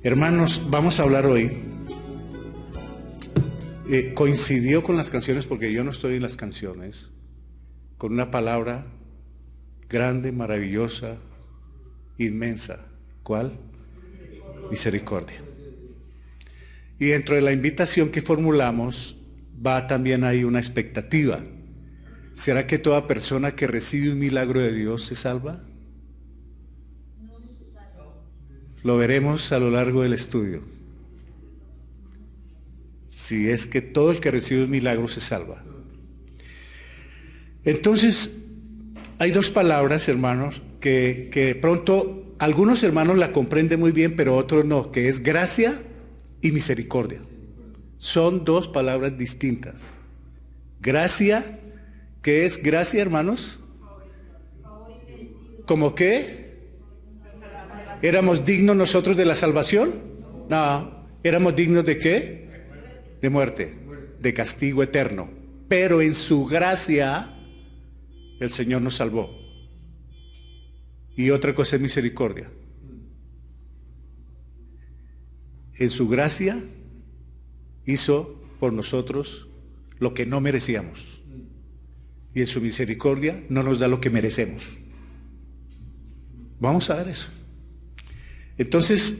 Hermanos, vamos a hablar hoy. Coincidió con las canciones, porque yo no estoy en las canciones, con una palabra grande, maravillosa, inmensa. ¿Cuál? Misericordia. Y dentro de la invitación que formulamos va también ahí una expectativa. ¿Será que toda persona que recibe un milagro de Dios se salva? Lo veremos a lo largo del estudio. Si es que todo el que recibe un milagro se salva. Entonces, hay dos palabras, hermanos, que de pronto algunos hermanos la comprenden muy bien, pero otros no, que es gracia y misericordia. Son dos palabras distintas. Gracia, ¿qué es gracia, hermanos? ¿Cómo qué? ¿Éramos dignos nosotros de la salvación? No. ¿Éramos dignos de qué? De muerte, de castigo eterno. Pero en su gracia el Señor nos salvó. Y otra cosa es misericordia. En su gracia hizo por nosotros lo que no merecíamos. Y en su misericordia no nos da lo que merecemos. Vamos a ver eso. Entonces,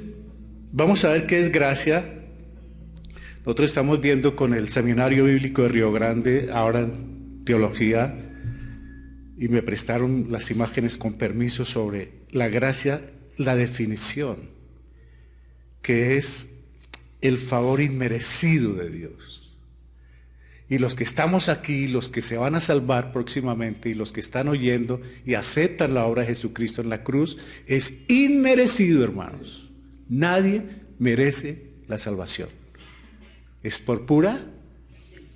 vamos a ver qué es gracia. Nosotros estamos viendo con el Seminario Bíblico de Río Grande, ahora en teología, y me prestaron las imágenes con permiso sobre la gracia, la definición, que es el favor inmerecido de Dios. Y los que estamos aquí, los que se van a salvar próximamente y los que están oyendo y aceptan la obra de Jesucristo en la cruz, es inmerecido, hermanos. Nadie merece la salvación. Es por pura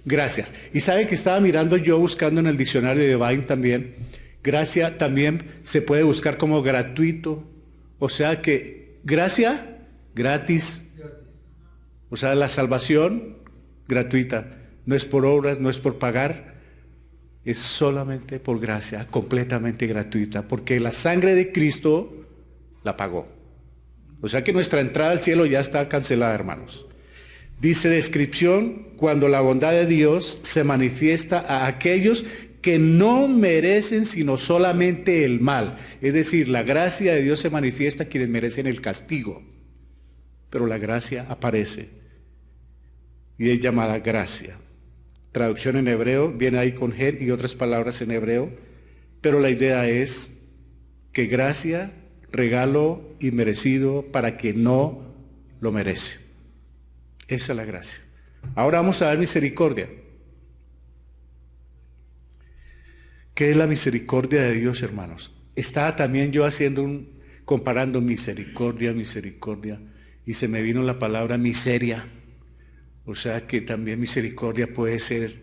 gracia. Y sabe que estaba mirando yo, buscando en el diccionario de Divine también, gracia también se puede buscar como gratuito. O sea que gracia, gratis. O sea, la salvación gratuita. No es por obras, no es por pagar, es solamente por gracia, completamente gratuita, porque la sangre de Cristo la pagó. O sea que nuestra entrada al cielo ya está cancelada, hermanos. Dice descripción, cuando la bondad de Dios se manifiesta a aquellos que no merecen sino solamente el mal. Es decir, la gracia de Dios se manifiesta a quienes merecen el castigo, pero la gracia aparece y es llamada gracia. Traducción en hebreo, viene ahí con gen y otras palabras en hebreo, pero la idea es que gracia, regalo inmerecido para quien no lo merece. Esa es la gracia. Ahora vamos a ver misericordia. ¿Qué es la misericordia de Dios, hermanos? Estaba también yo comparando misericordia, y se me vino la palabra miseria. O sea que también misericordia puede ser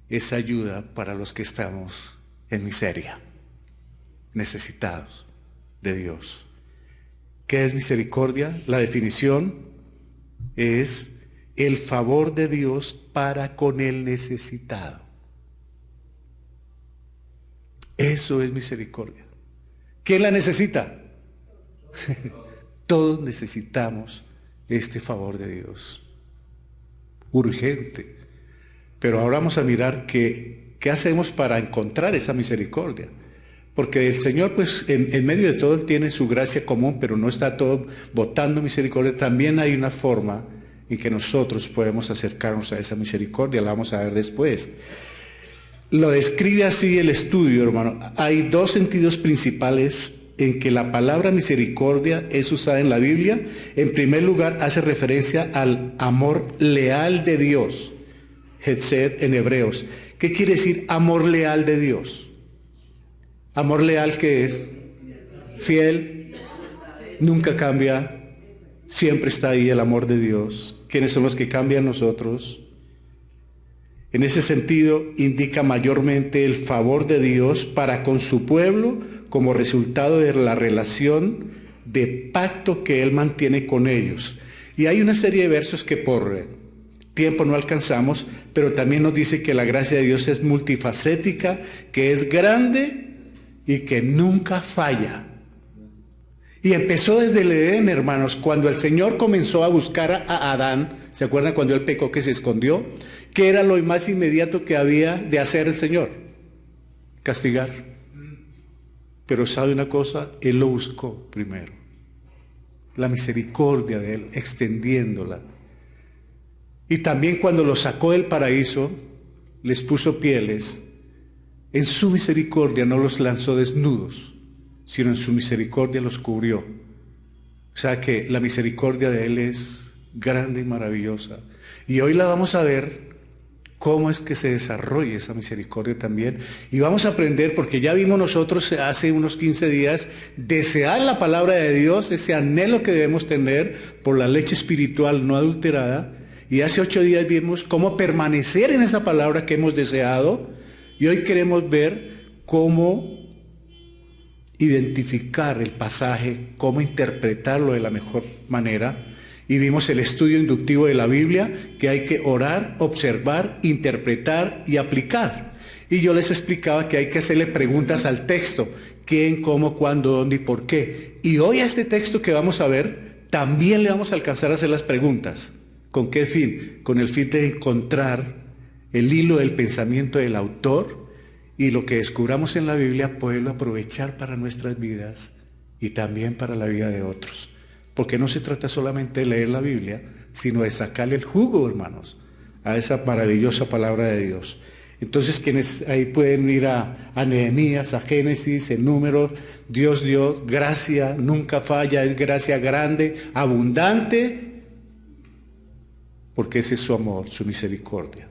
esa ayuda para los que estamos en miseria, necesitados de Dios. ¿Qué es misericordia? La definición es el favor de Dios para con el necesitado. Eso es misericordia. ¿Quién la necesita? Todos necesitamos este favor de Dios. Urgente. Pero ahora vamos a mirar qué hacemos para encontrar esa misericordia. Porque el Señor, pues, en medio de todo, Él tiene su gracia común, pero no está todo botando misericordia. También hay una forma en que nosotros podemos acercarnos a esa misericordia. La vamos a ver después. Lo describe así el estudio, hermano. Hay dos sentidos principales en que la palabra misericordia es usada en la Biblia. En primer lugar, hace referencia al amor leal de Dios, Hesed en hebreos. ¿Qué quiere decir amor leal de Dios? Amor leal, ¿qué es? Fiel, nunca cambia, siempre está ahí el amor de Dios. ¿Quiénes son los que cambian? Nosotros. En ese sentido, indica mayormente el favor de Dios para con su pueblo como resultado de la relación de pacto que Él mantiene con ellos. Y hay una serie de versos que por tiempo no alcanzamos, pero también nos dice que la gracia de Dios es multifacética, que es grande y que nunca falla. Y empezó desde el Edén, hermanos, cuando el Señor comenzó a buscar a Adán. ¿Se acuerdan cuando él pecó que se escondió? ¿Qué era lo más inmediato que había de hacer el Señor? Castigar. Pero ¿sabe una cosa? Él lo buscó primero. La misericordia de él, extendiéndola. Y también cuando los sacó del paraíso, les puso pieles. En su misericordia no los lanzó desnudos, sino en su misericordia los cubrió. O sea que la misericordia de él es grande y maravillosa. Y hoy la vamos a ver cómo es que se desarrolla esa misericordia también. Y vamos a aprender, porque ya vimos nosotros hace unos 15 días, desear la palabra de Dios, ese anhelo que debemos tener por la leche espiritual no adulterada. Y hace 8 días vimos cómo permanecer en esa palabra que hemos deseado. Y hoy queremos ver cómo identificar el pasaje, cómo interpretarlo de la mejor manera. Y vimos el estudio inductivo de la Biblia, que hay que orar, observar, interpretar y aplicar. Y yo les explicaba que hay que hacerle preguntas al texto: quién, cómo, cuándo, dónde y por qué. Y hoy a este texto que vamos a ver, también le vamos a alcanzar a hacer las preguntas. ¿Con qué fin? Con el fin de encontrar el hilo del pensamiento del autor, y lo que descubramos en la Biblia poderlo aprovechar para nuestras vidas y también para la vida de otros. Porque no se trata solamente de leer la Biblia, sino de sacarle el jugo, hermanos, a esa maravillosa palabra de Dios. Entonces, quienes ahí pueden ir a Nehemías, a Génesis, en Números, Dios dio gracia, nunca falla, es gracia grande, abundante, porque ese es su amor, su misericordia.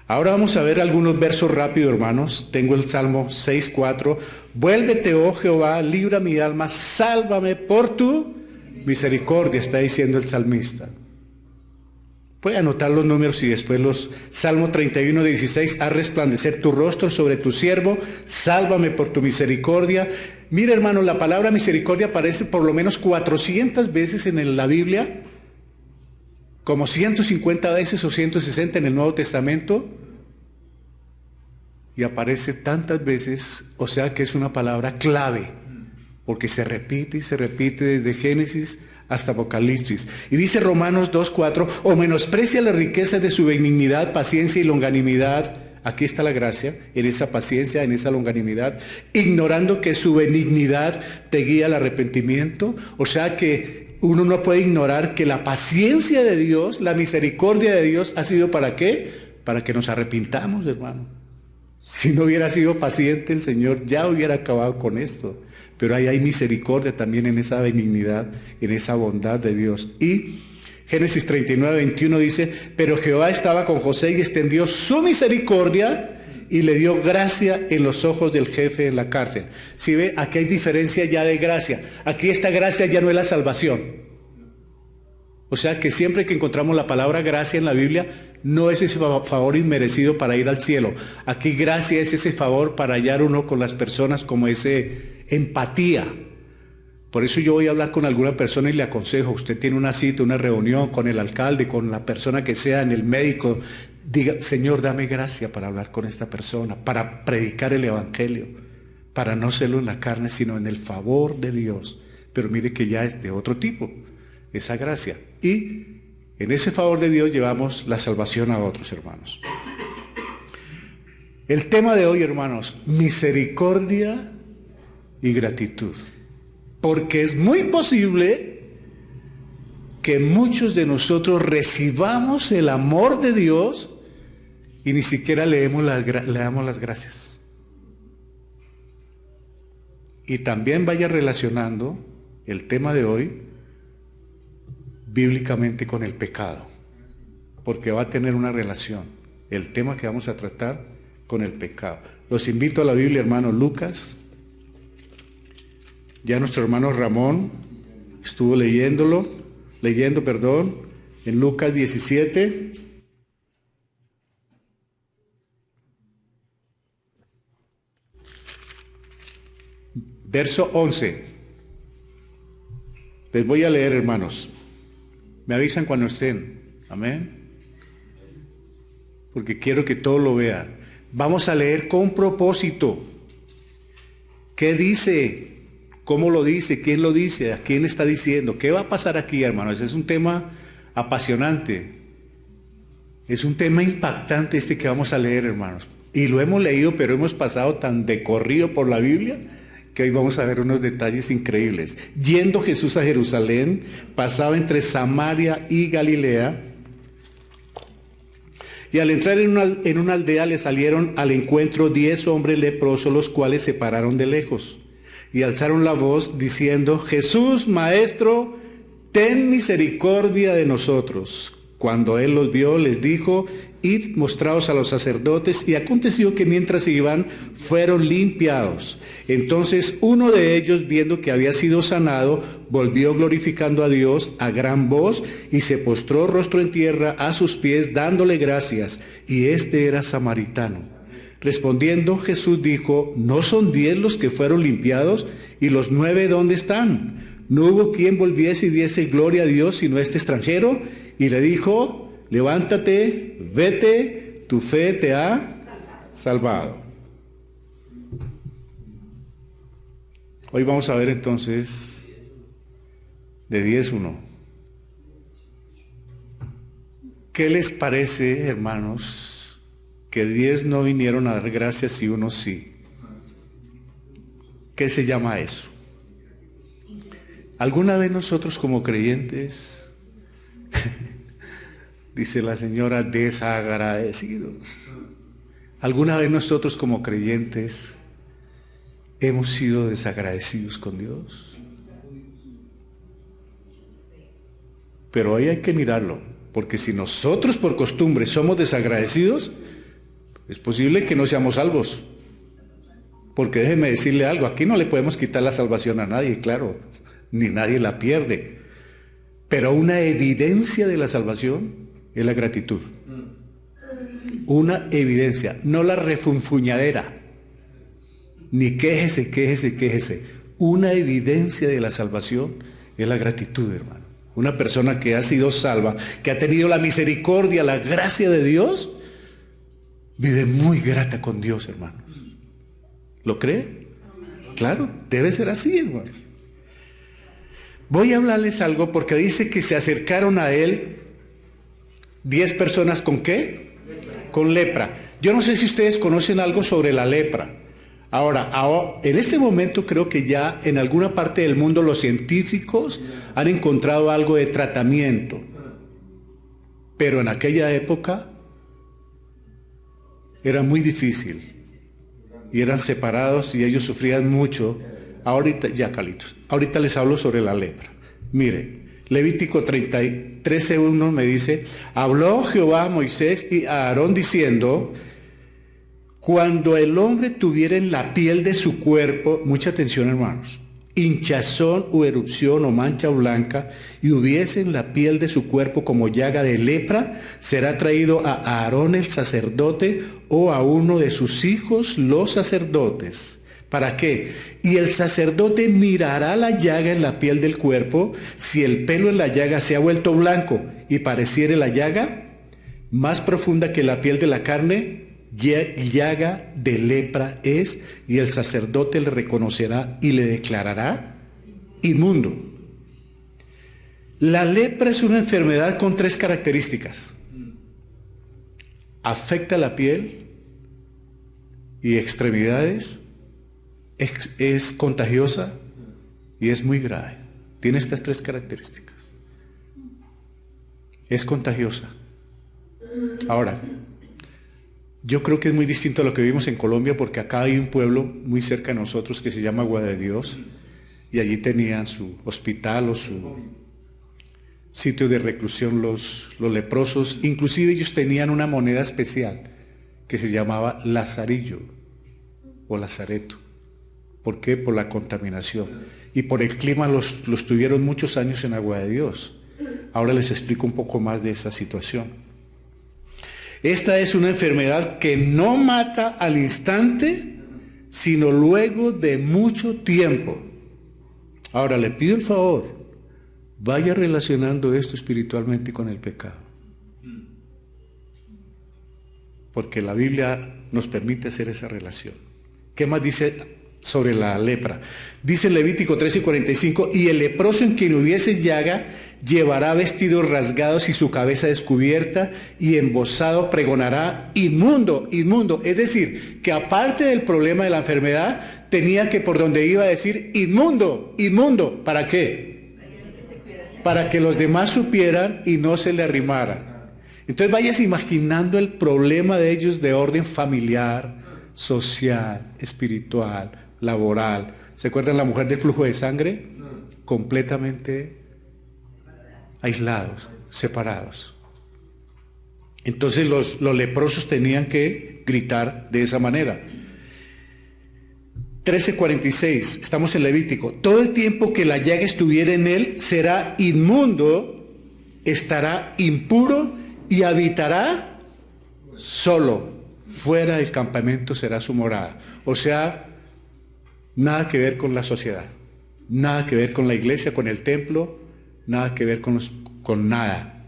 Ahora vamos a ver algunos versos rápidos, hermanos. Tengo el Salmo 6:4. Vuélvete, oh Jehová, libra mi alma, sálvame por tu misericordia, está diciendo el salmista. Puede anotar los números y después los. Salmo 31:16. Haz resplandecer tu rostro sobre tu siervo, sálvame por tu misericordia. Mira, hermano, la palabra misericordia aparece por lo menos 400 veces en la Biblia, como 150 veces o 160 en el Nuevo Testamento, y aparece tantas veces, o sea que es una palabra clave, porque se repite y se repite desde Génesis hasta Apocalipsis. Y dice Romanos 2:4, o menosprecia la riqueza de su benignidad, paciencia y longanimidad. Aquí está la gracia, en esa paciencia, en esa longanimidad, ignorando que su benignidad te guía al arrepentimiento. O sea que uno no puede ignorar que la paciencia de Dios, la misericordia de Dios ha sido ¿para qué? Para que nos arrepintamos, hermano. Si no hubiera sido paciente el Señor, ya hubiera acabado con esto. Pero ahí hay misericordia también en esa benignidad, en esa bondad de Dios. Y Génesis 39:21 dice, pero Jehová estaba con José y extendió su misericordia y le dio gracia en los ojos del jefe en la cárcel. Si ve, aquí hay diferencia ya de gracia. Aquí esta gracia ya no es la salvación. O sea que siempre que encontramos la palabra gracia en la Biblia, no es ese favor inmerecido para ir al cielo. Aquí gracia es ese favor para hallar uno con las personas, como ese empatía. Por eso yo voy a hablar con alguna persona y le aconsejo: usted tiene una cita, una reunión con el alcalde, con la persona que sea, en el médico, diga, Señor, dame gracia para hablar con esta persona, para predicar el evangelio, para no hacerlo en la carne, sino en el favor de Dios. Pero mire que ya es de otro tipo, esa gracia. Y en ese favor de Dios llevamos la salvación a otros, hermanos. El tema de hoy, hermanos, misericordia y gratitud. Porque es muy posible que muchos de nosotros recibamos el amor de Dios y ni siquiera le damos las gracias. Y también vaya relacionando el tema de hoy bíblicamente con el pecado, porque va a tener una relación el tema que vamos a tratar con el pecado. Los invito a la Biblia, hermano. Lucas. Ya nuestro hermano Ramón estuvo leyendo, en Lucas 17. Verso 11. Les voy a leer, hermanos. Me avisan cuando estén. Amén. Porque quiero que todos lo vean. Vamos a leer con propósito. ¿Qué dice? ¿Cómo lo dice? ¿Quién lo dice? ¿A quién está diciendo? ¿Qué va a pasar aquí, hermanos? Es un tema apasionante. Es un tema impactante este que vamos a leer, hermanos. Y lo hemos leído, pero hemos pasado tan de corrido por la Biblia que hoy vamos a ver unos detalles increíbles. Yendo Jesús a Jerusalén, pasaba entre Samaria y Galilea, y al entrar en una aldea le salieron al encuentro 10 hombres leprosos, los cuales se pararon de lejos y alzaron la voz diciendo: Jesús, Maestro, ten misericordia de nosotros. Cuando él los vio, les dijo: id, mostraos a los sacerdotes. Y aconteció que mientras iban, fueron limpiados. Entonces uno de ellos, viendo que había sido sanado, volvió glorificando a Dios a gran voz, y se postró rostro en tierra a sus pies, dándole gracias. Y este era samaritano. Respondiendo Jesús dijo: ¿no son 10 los que fueron limpiados? ¿Y los 9 dónde están? No hubo quien volviese y diese gloria a Dios sino este extranjero. Y le dijo: levántate, vete, tu fe te ha salvado. Hoy vamos a ver entonces de 10 uno. ¿Qué les parece, hermanos, que 10 no vinieron a dar gracias y uno sí? ¿Qué se llama eso? ¿Alguna vez nosotros como creyentes, dice la señora, desagradecidos, alguna vez nosotros como creyentes hemos sido desagradecidos con Dios? Pero ahí hay que mirarlo, porque si nosotros por costumbre somos desagradecidos, es posible que no seamos salvos. Porque déjeme decirle algo, aquí no le podemos quitar la salvación a nadie, claro, ni nadie la pierde. Pero una evidencia de la salvación es la gratitud. Una evidencia, no la refunfuñadera, ni quéjese, quéjese, quéjese. Una evidencia de la salvación es la gratitud, hermano. Una persona que ha sido salva, que ha tenido la misericordia, la gracia de Dios, vive muy grata con Dios, hermanos. ¿Lo cree? Claro, debe ser así, hermanos. Voy a hablarles algo porque dice que se acercaron a él 10 personas ¿con qué? Con lepra. Yo no sé si ustedes conocen algo sobre la lepra. Ahora, en este momento creo que ya en alguna parte del mundo los científicos han encontrado algo de tratamiento. Pero en aquella época era muy difícil. Y eran separados y ellos sufrían mucho. Ahorita, ya Calitos, ahorita les hablo sobre la lepra. Mire, Levítico 13:1 me dice: habló Jehová a Moisés y a Aarón diciendo: cuando el hombre tuviera en la piel de su cuerpo, mucha atención hermanos, hinchazón o erupción o mancha blanca, y hubiese en la piel de su cuerpo como llaga de lepra, será traído a Aarón el sacerdote o a uno de sus hijos los sacerdotes. ¿Para qué? Y el sacerdote mirará la llaga en la piel del cuerpo. Si el pelo en la llaga se ha vuelto blanco y pareciere la llaga más profunda que la piel de la carne, llaga de lepra es, y el sacerdote le reconocerá y le declarará inmundo. La lepra es una enfermedad con 3 características. Afecta la piel y extremidades, es contagiosa y es muy grave. Tiene estas 3 características. Es contagiosa. Ahora, yo creo que es muy distinto a lo que vivimos en Colombia, porque acá hay un pueblo muy cerca de nosotros que se llama Agua de Dios, y allí tenían su hospital o su sitio de reclusión los leprosos. Inclusive ellos tenían una moneda especial que se llamaba lazarillo o lazareto. ¿Por qué? Por la contaminación. Y por el clima los tuvieron muchos años en Agua de Dios. Ahora les explico un poco más de esa situación. Esta es una enfermedad que no mata al instante, sino luego de mucho tiempo. Ahora le pido el favor, vaya relacionando esto espiritualmente con el pecado. Porque la Biblia nos permite hacer esa relación. ¿Qué más dice sobre la lepra. Dice Levítico 13:45, y el leproso en quien hubiese llaga llevará vestidos rasgados y su cabeza descubierta, y embozado pregonará: inmundo, inmundo. Es decir, que aparte del problema de la enfermedad, tenía que por donde iba a decir: inmundo, inmundo. ¿Para qué? Para que los demás supieran y no se le arrimaran. Entonces vayas imaginando el problema de ellos de orden familiar, social, espiritual, laboral. ¿Se acuerdan la mujer del flujo de sangre? Completamente aislados, separados. Entonces los leprosos tenían que gritar de esa manera. 13:46, estamos en Levítico. Todo el tiempo que la llaga estuviera en él será inmundo, estará impuro y habitará solo. Fuera del campamento será su morada. O sea, nada que ver con la sociedad, nada que ver con la iglesia, con el templo, nada que ver con nada.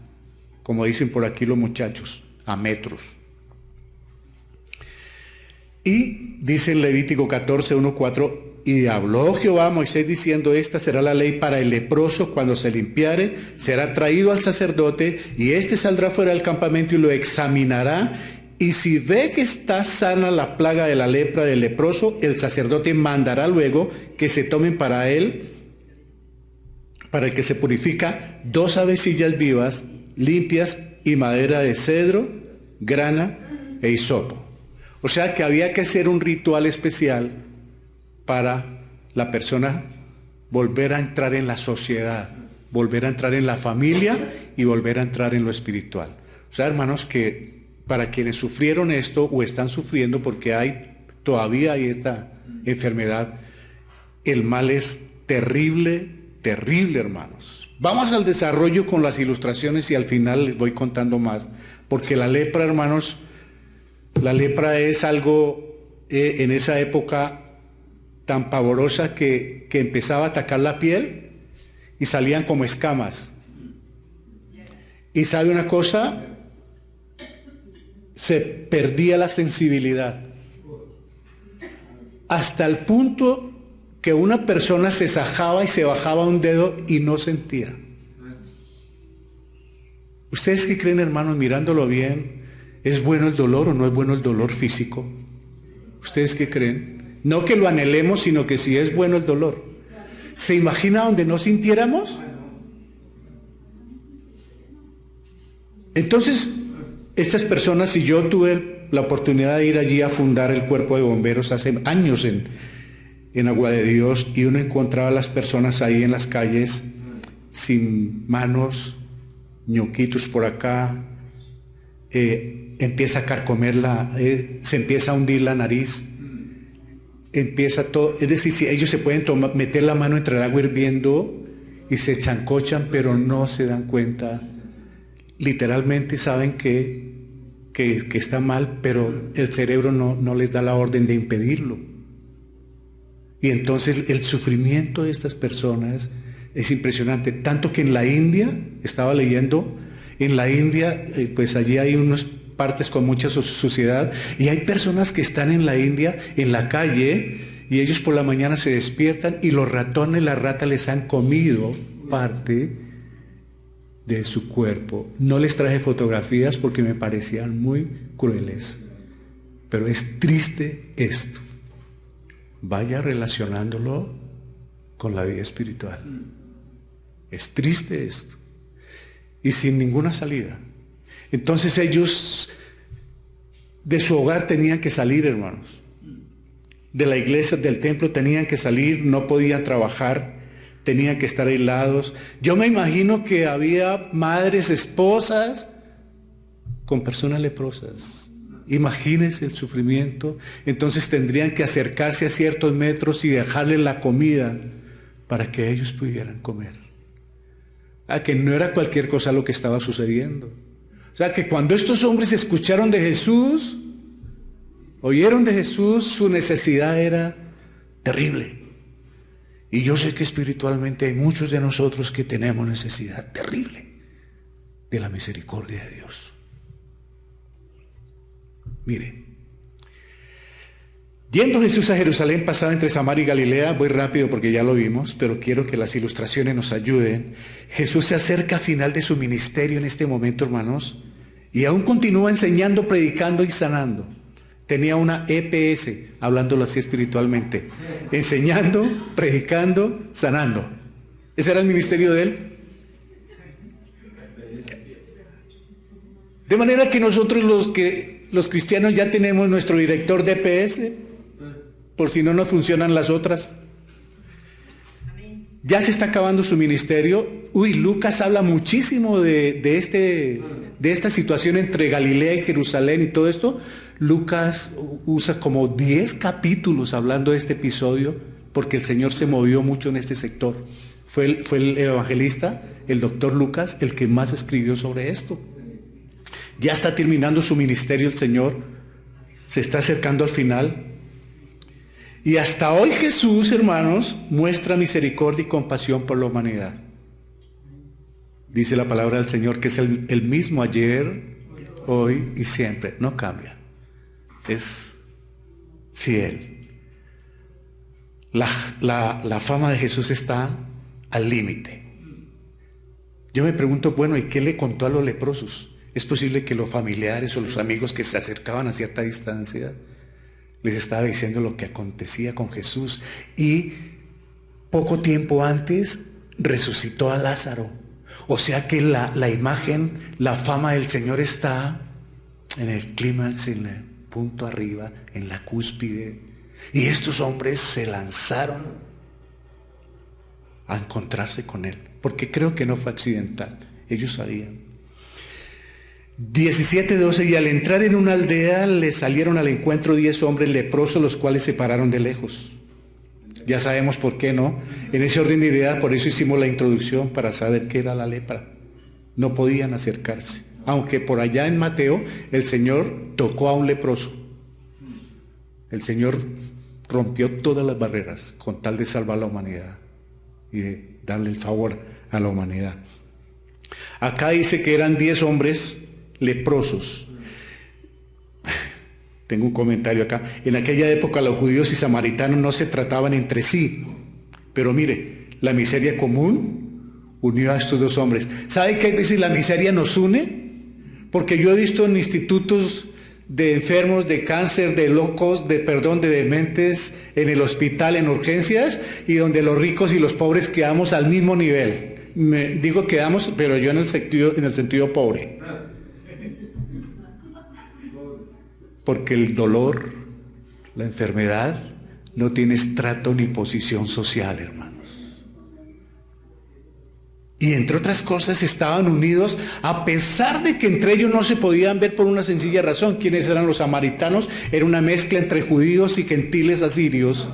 Como dicen por aquí los muchachos, a metros. Y dice en Levítico 14:1-4, y habló Jehová a Moisés diciendo: esta será la ley para el leproso, cuando se limpiare, será traído al sacerdote, y éste saldrá fuera del campamento y lo examinará, y si ve que está sana la plaga de la lepra del leproso, el sacerdote mandará luego que se tomen para él, para el que se purifica, 2 avecillas vivas, limpias, y madera de cedro, grana e hisopo. O sea que había que hacer un ritual especial para la persona volver a entrar en la sociedad, volver a entrar en la familia y volver a entrar en lo espiritual. O sea, hermanos, que para quienes sufrieron esto o están sufriendo, porque todavía hay esta enfermedad, el mal es terrible, terrible, hermanos. Vamos al desarrollo con las ilustraciones y al final les voy contando más, porque la lepra, hermanos, la lepra es algo en esa época tan pavorosa que empezaba a atacar la piel y salían como escamas. Y sabe una cosa, se perdía la sensibilidad. Hasta el punto que una persona se sajaba y se bajaba un dedo y no sentía. ¿Ustedes qué creen, hermanos, mirándolo bien? ¿Es bueno el dolor o no es bueno el dolor físico? ¿Ustedes qué creen? No que lo anhelemos, sino que si es bueno el dolor. ¿Se imagina donde no sintiéramos? Entonces, estas personas, y yo tuve la oportunidad de ir allí a fundar el cuerpo de bomberos hace años en Agua de Dios, y uno encontraba a las personas ahí en las calles sin manos, ñoquitos por acá, empieza a carcomerla, se empieza a hundir la nariz, empieza todo, es decir, si ellos se pueden meter la mano entre el agua hirviendo y se chancochan, pero no se dan cuenta, literalmente saben que está mal, pero el cerebro no les da la orden de impedirlo. Y entonces el sufrimiento de estas personas es impresionante, tanto que en la India, estaba leyendo, en la India, pues allí hay unas partes con mucha suciedad, y hay personas que están en la India, en la calle, y ellos por la mañana se despiertan y los ratones, las ratas les han comido parte de su cuerpo. No les traje fotografías porque me parecían muy crueles, pero es triste esto. Vaya relacionándolo con la vida espiritual. Es triste esto. Y sin ninguna salida. Entonces ellos de su hogar tenían que salir, hermanos. De la iglesia, del templo tenían que salir, no podían trabajar, tenían que estar aislados. Yo me imagino que había madres, esposas con personas leprosas. Imagínense el sufrimiento. Entonces tendrían que acercarse a ciertos metros y dejarles la comida para que ellos pudieran comer. Que no era cualquier cosa lo que estaba sucediendo. O sea, que cuando estos hombres escucharon de Jesús, oyeron de Jesús, su necesidad era terrible. Y yo sé que espiritualmente hay muchos de nosotros que tenemos necesidad terrible de la misericordia de Dios. Mire, Yendo Jesús a Jerusalén, pasaba entre Samaria y Galilea. Voy rápido porque ya lo vimos, pero quiero que las ilustraciones nos ayuden. Jesús se acerca al final de su ministerio en este momento, hermanos, y aún continúa enseñando, predicando y sanando. Tenía una EPS, hablándolo así espiritualmente, enseñando, predicando, sanando. Ese era el ministerio de él. De manera que nosotros los cristianos ya tenemos nuestro director de EPS, por si no nos funcionan las otras. Ya se está acabando su ministerio. Lucas habla muchísimo de esta situación entre Galilea y Jerusalén y todo esto. Lucas usa como 10 capítulos hablando de este episodio, porque el Señor se movió mucho en este sector. Fue el evangelista, el doctor Lucas, el que más escribió sobre esto. Ya está terminando su ministerio el Señor, se está acercando al final. Y hasta hoy Jesús, hermanos, muestra misericordia y compasión por la humanidad. Dice la palabra del Señor que es el mismo ayer, hoy y siempre. No cambia. Es fiel. La fama de Jesús está al límite. Yo me pregunto, bueno, ¿y qué le contó a los leprosos? Es posible que los familiares o los amigos que se acercaban a cierta distancia les estaba diciendo lo que acontecía con Jesús. Y poco tiempo antes resucitó a Lázaro. O sea que la imagen, la fama del Señor está en el clímax, en el punto arriba, en la cúspide. Y estos hombres se lanzaron a encontrarse con Él, porque creo que no fue accidental. Ellos sabían. 17:12, y al entrar en una aldea le salieron al encuentro 10 hombres leprosos, los cuales se pararon de lejos. Ya sabemos por qué, ¿no? En ese orden de ideas, por eso hicimos la introducción, para saber qué era la lepra. No podían acercarse. Aunque por allá en Mateo, el Señor tocó a un leproso. El Señor rompió todas las barreras con tal de salvar a la humanidad y de darle el favor a la humanidad. Acá dice que eran 10 hombres leprosos. Tengo un comentario acá. En aquella época los judíos y samaritanos no se trataban entre sí, pero mire, la miseria común unió a estos dos hombres. ¿Sabe qué veces la miseria nos une? Porque yo he visto en institutos de enfermos de cáncer, de locos, de dementes, en el hospital, en urgencias, y donde los ricos y los pobres quedamos al mismo nivel. Digo quedamos, pero yo en el sentido pobre. Porque el dolor, la enfermedad, no tiene estrato ni posición social, hermanos. Y entre otras cosas estaban unidos, a pesar de que entre ellos no se podían ver por una sencilla razón. ¿Quiénes eran los samaritanos? Era una mezcla entre judíos y gentiles asirios.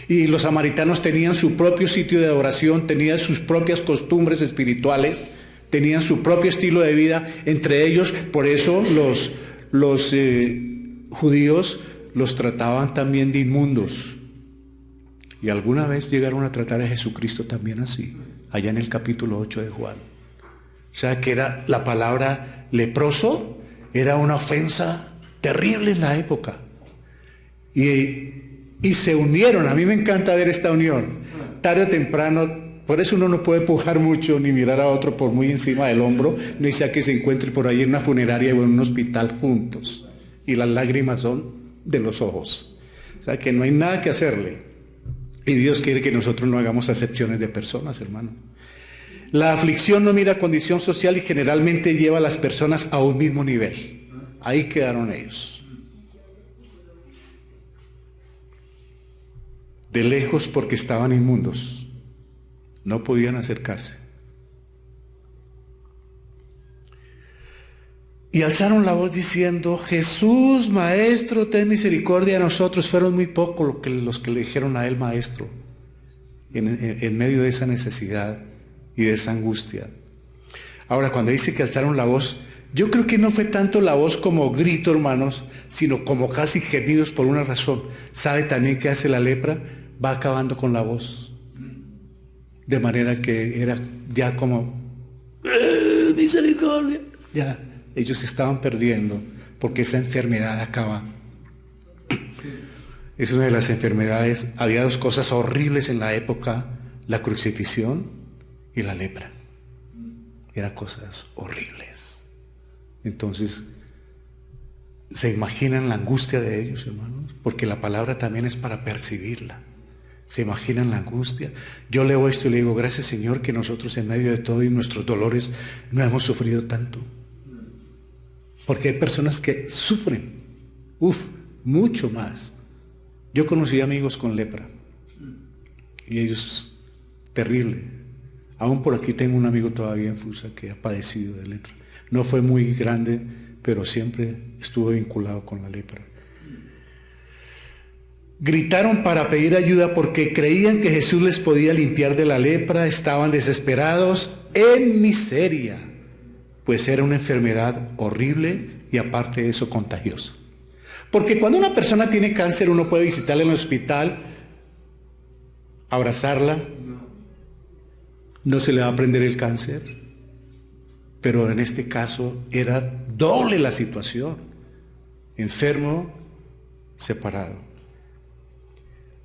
Y los samaritanos tenían su propio sitio de adoración, tenían sus propias costumbres espirituales, tenían su propio estilo de vida entre ellos. Por eso los judíos los trataban también de inmundos. Y alguna vez llegaron a tratar a Jesucristo también así, allá en el capítulo 8 de Juan. O sea que era la palabra leproso, era una ofensa terrible en la época. Y se unieron. A mí me encanta ver esta unión. Tarde o temprano, por eso uno no puede pujar mucho ni mirar a otro por muy encima del hombro, no sea que se encuentre por ahí en una funeraria o en un hospital juntos. Y las lágrimas son de los ojos. O sea que no hay nada que hacerle. Y Dios quiere que nosotros no hagamos acepciones de personas, hermano. La aflicción no mira condición social y generalmente lleva a las personas a un mismo nivel. Ahí quedaron ellos. De lejos porque estaban inmundos. No podían acercarse. Y alzaron la voz diciendo: Jesús, Maestro, ten misericordia de nosotros. Fueron muy pocos los que le dijeron a él Maestro, en medio de esa necesidad y de esa angustia. Ahora, cuando dice que alzaron la voz, yo creo que no fue tanto la voz como grito, hermanos, sino como casi gemidos por una razón. ¿Sabe también qué hace la lepra? Va acabando con la voz. De manera que era ya como misericordia. Ya. Ellos estaban perdiendo porque esa enfermedad acaba. Es una de las enfermedades. Había dos cosas horribles en la época: la crucifixión y la lepra. Eran cosas horribles. Entonces, ¿se imaginan la angustia de ellos, hermanos? Porque la palabra también es para percibirla. ¿Se imaginan la angustia? Yo leo esto y le digo, gracias Señor que nosotros en medio de todo y nuestros dolores no hemos sufrido tanto. Porque hay personas que sufren, mucho más. Yo conocí amigos con lepra y ellos, terrible. Aún por aquí tengo un amigo todavía en Fusa que ha padecido de lepra. No fue muy grande, pero siempre estuvo vinculado con la lepra. Gritaron para pedir ayuda porque creían que Jesús les podía limpiar de la lepra. Estaban desesperados en miseria, pues era una enfermedad horrible y aparte de eso contagiosa. Porque cuando una persona tiene cáncer uno puede visitarla en el hospital, abrazarla, no se le va a prender el cáncer, pero en este caso era doble la situación: enfermo, separado.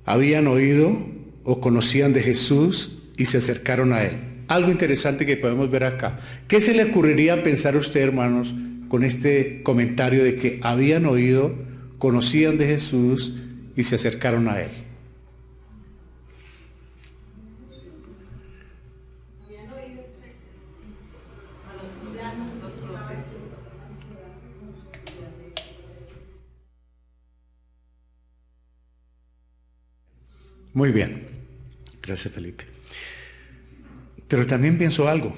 Habían oído o conocían de Jesús y se acercaron a Él. Algo interesante que podemos ver acá. ¿Qué se le ocurriría pensar a usted, hermanos, con este comentario de que habían oído, conocían de Jesús y se acercaron a Él? Muy bien, gracias Felipe. Pero también pienso algo,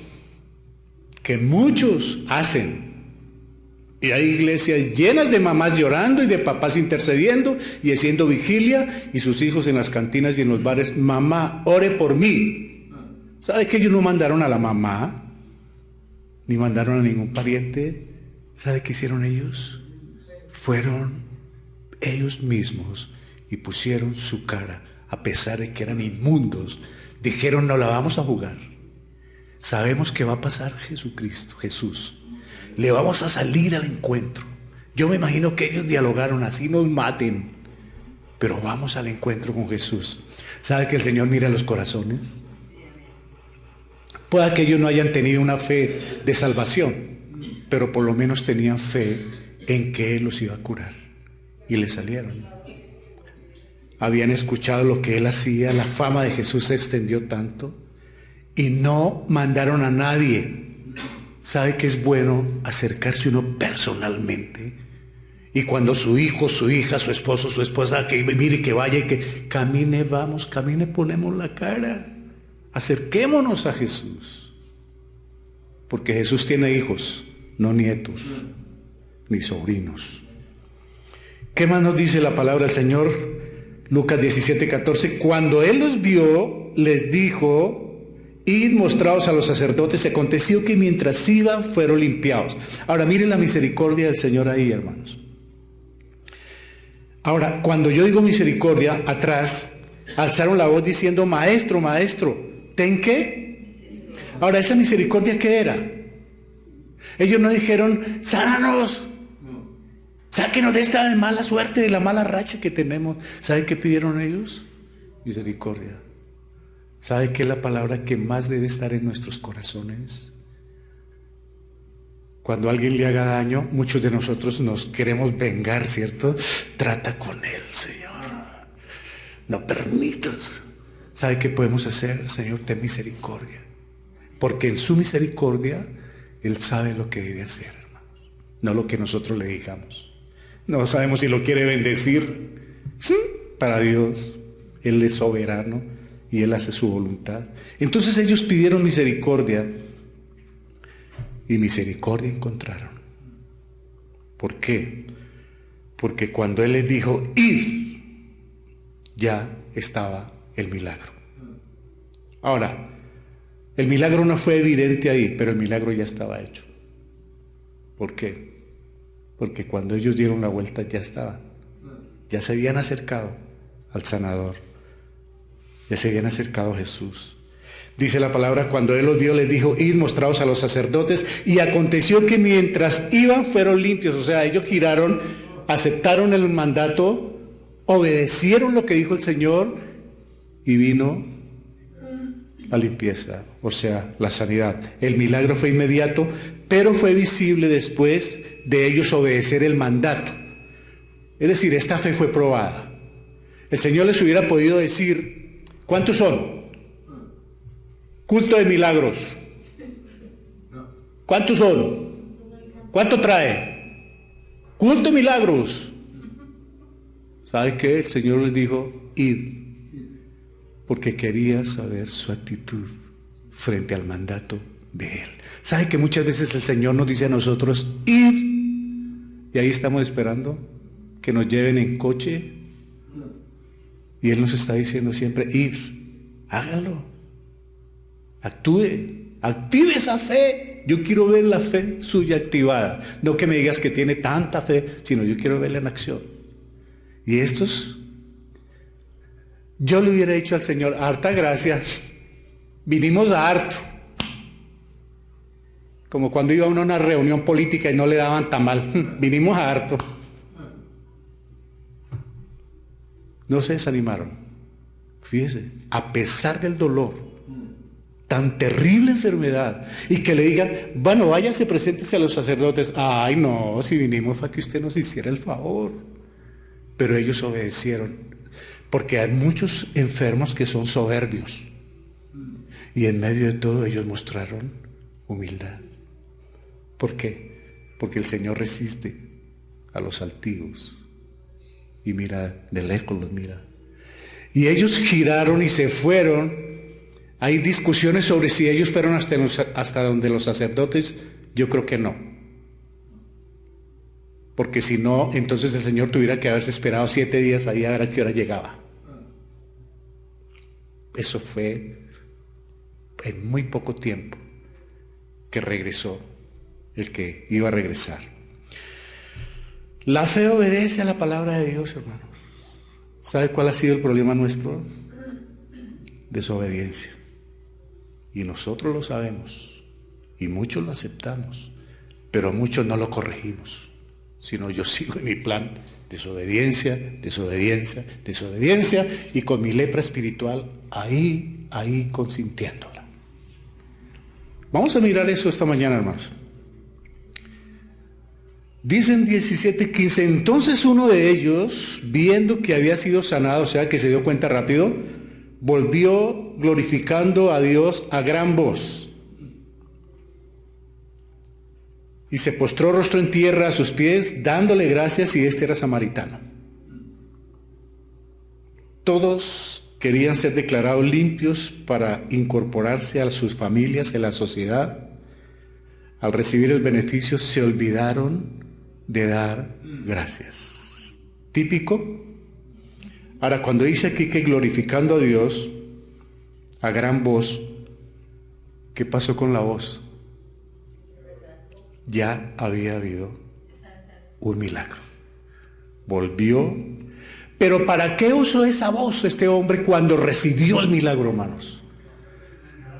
que muchos hacen, y hay iglesias llenas de mamás llorando y de papás intercediendo y haciendo vigilia, y sus hijos en las cantinas y en los bares: mamá, ore por mí. ¿Sabe que ellos no mandaron a la mamá? Ni mandaron a ningún pariente. ¿Sabe qué hicieron ellos? Fueron ellos mismos y pusieron su cara. A pesar de que eran inmundos, dijeron: no la vamos a jugar. Sabemos que va a pasar Jesucristo, Jesús. Le vamos a salir al encuentro. Yo me imagino que ellos dialogaron: así nos maten, pero vamos al encuentro con Jesús. ¿Sabe que el Señor mira los corazones? Puede que ellos no hayan tenido una fe de salvación, pero por lo menos tenían fe en que Él los iba a curar. Y le salieron. Habían escuchado lo que Él hacía, la fama de Jesús se extendió tanto y no mandaron a nadie. ¿Sabe que es bueno acercarse uno personalmente? Y cuando su hijo, su hija, su esposo, su esposa, que mire, que vaya y que camine, vamos, camine, ponemos la cara. Acerquémonos a Jesús. Porque Jesús tiene hijos, no nietos, ni sobrinos. ¿Qué más nos dice la palabra del Señor? Lucas 17:14, cuando Él los vio, les dijo: id, mostraos a los sacerdotes. Aconteció que mientras iban, fueron limpiados. Ahora miren la misericordia del Señor ahí, hermanos. Ahora, cuando yo digo misericordia, atrás alzaron la voz diciendo: maestro, maestro, ¿ten qué? Ahora, ¿esa misericordia qué era? Ellos no dijeron: sánanos, sáquenos de esta mala suerte, de la mala racha que tenemos. ¿Sabe qué pidieron ellos? Misericordia. ¿Sabe qué es la palabra que más debe estar en nuestros corazones? Cuando alguien le haga daño, muchos de nosotros nos queremos vengar, ¿cierto? Trata con él, Señor. No permitas. ¿Sabe qué podemos hacer? Señor, ten misericordia. Porque en su misericordia, Él sabe lo que debe hacer, hermanos. No lo que nosotros le digamos. No sabemos si lo quiere bendecir. Para Dios, Él es soberano y Él hace su voluntad. Entonces ellos pidieron misericordia y misericordia encontraron. ¿Por qué? Porque cuando Él les dijo: id, ya estaba el milagro. Ahora, el milagro no fue evidente ahí, pero el milagro ya estaba hecho. ¿Por qué? Porque cuando ellos dieron la vuelta ya estaban. Ya se habían acercado al sanador. Ya se habían acercado a Jesús. Dice la palabra: cuando Él los vio, les dijo: id, mostraos a los sacerdotes. Y aconteció que mientras iban, fueron limpios. O sea, ellos giraron, aceptaron el mandato, obedecieron lo que dijo el Señor y vino la limpieza, o sea, la sanidad. El milagro fue inmediato, pero fue visible después de ellos obedecer el mandato. Es decir, esta fe fue probada. El Señor les hubiera podido decir, ¿cuántos son? Culto de milagros. ¿Cuántos son? ¿Cuánto trae? Culto de milagros. ¿Sabe qué? El Señor les dijo, id, porque quería saber su actitud frente al mandato de Él. ¿Sabe que muchas veces el Señor nos dice a nosotros, id, y ahí estamos esperando que nos lleven en coche? Y Él nos está diciendo siempre, id, hágalo, actúe, active esa fe. Yo quiero ver la fe suya activada. No que me digas que tiene tanta fe, sino yo quiero verla en acción. Y estos, yo le hubiera dicho al Señor, harta gracia, vinimos a harto. Como cuando iba uno a una reunión política y no le daban tamal, vinimos a harto. No se desanimaron. Fíjese, a pesar del dolor, tan terrible enfermedad, y que le digan, bueno, váyase, preséntese a los sacerdotes. Ay, no, si vinimos fue que usted nos hiciera el favor. Pero ellos obedecieron, porque hay muchos enfermos que son soberbios, y en medio de todo ellos mostraron humildad. ¿Por qué? Porque el Señor resiste a los altivos y mira, de lejos los mira. Y ellos giraron y se fueron. Hay discusiones sobre si ellos fueron hasta donde los sacerdotes. Yo creo que no. Porque si no, entonces el Señor tuviera que haberse esperado 7 días ahí a ver a qué hora llegaba. Eso fue en muy poco tiempo que regresó el que iba a regresar. La fe obedece a la palabra de Dios, hermanos. ¿Sabe cuál ha sido el problema nuestro? Desobediencia. Y nosotros lo sabemos, y muchos lo aceptamos, pero muchos no lo corregimos, sino yo sigo en mi plan, desobediencia, desobediencia, desobediencia, y con mi lepra espiritual ahí consintiéndola. Vamos a mirar eso esta mañana, hermanos. Dicen 17:15, entonces uno de ellos, viendo que había sido sanado, o sea que se dio cuenta rápido, volvió glorificando a Dios a gran voz. Y se postró rostro en tierra a sus pies, dándole gracias, y este era samaritano. Todos querían ser declarados limpios para incorporarse a sus familias en la sociedad. Al recibir el beneficio se olvidaron de dar gracias. Típico. Ahora, cuando dice aquí que glorificando a Dios a gran voz, ¿qué pasó con la voz? Ya había habido un milagro. Volvió. Pero ¿para qué usó esa voz este hombre cuando recibió el milagro, hermanos?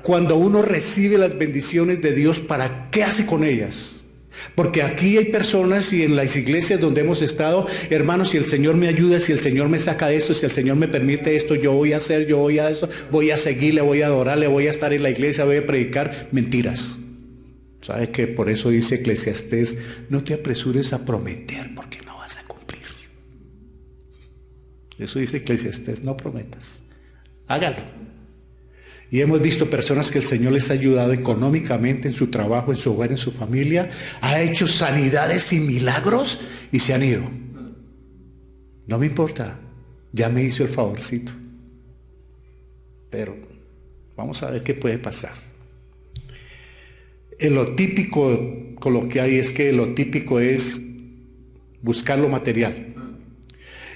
Cuando uno recibe las bendiciones de Dios, ¿para qué hace con ellas? Porque aquí hay personas, y en las iglesias donde hemos estado, hermanos, si el Señor me ayuda, si el Señor me saca de esto, si el Señor me permite esto, yo voy a hacer, yo voy a esto, voy a seguirle, voy a adorarle, voy a estar en la iglesia, voy a predicar. Mentiras. ¿Sabes qué? Por eso dice Eclesiastés, no te apresures a prometer porque no vas a cumplir. Eso dice Eclesiastés, no prometas, hágalo. Y hemos visto personas que el Señor les ha ayudado económicamente en su trabajo, en su hogar, en su familia, ha hecho sanidades y milagros y se han ido. No me importa, ya me hizo el favorcito. Pero vamos a ver qué puede pasar. En lo típico con lo que hay es que lo típico es buscar lo material.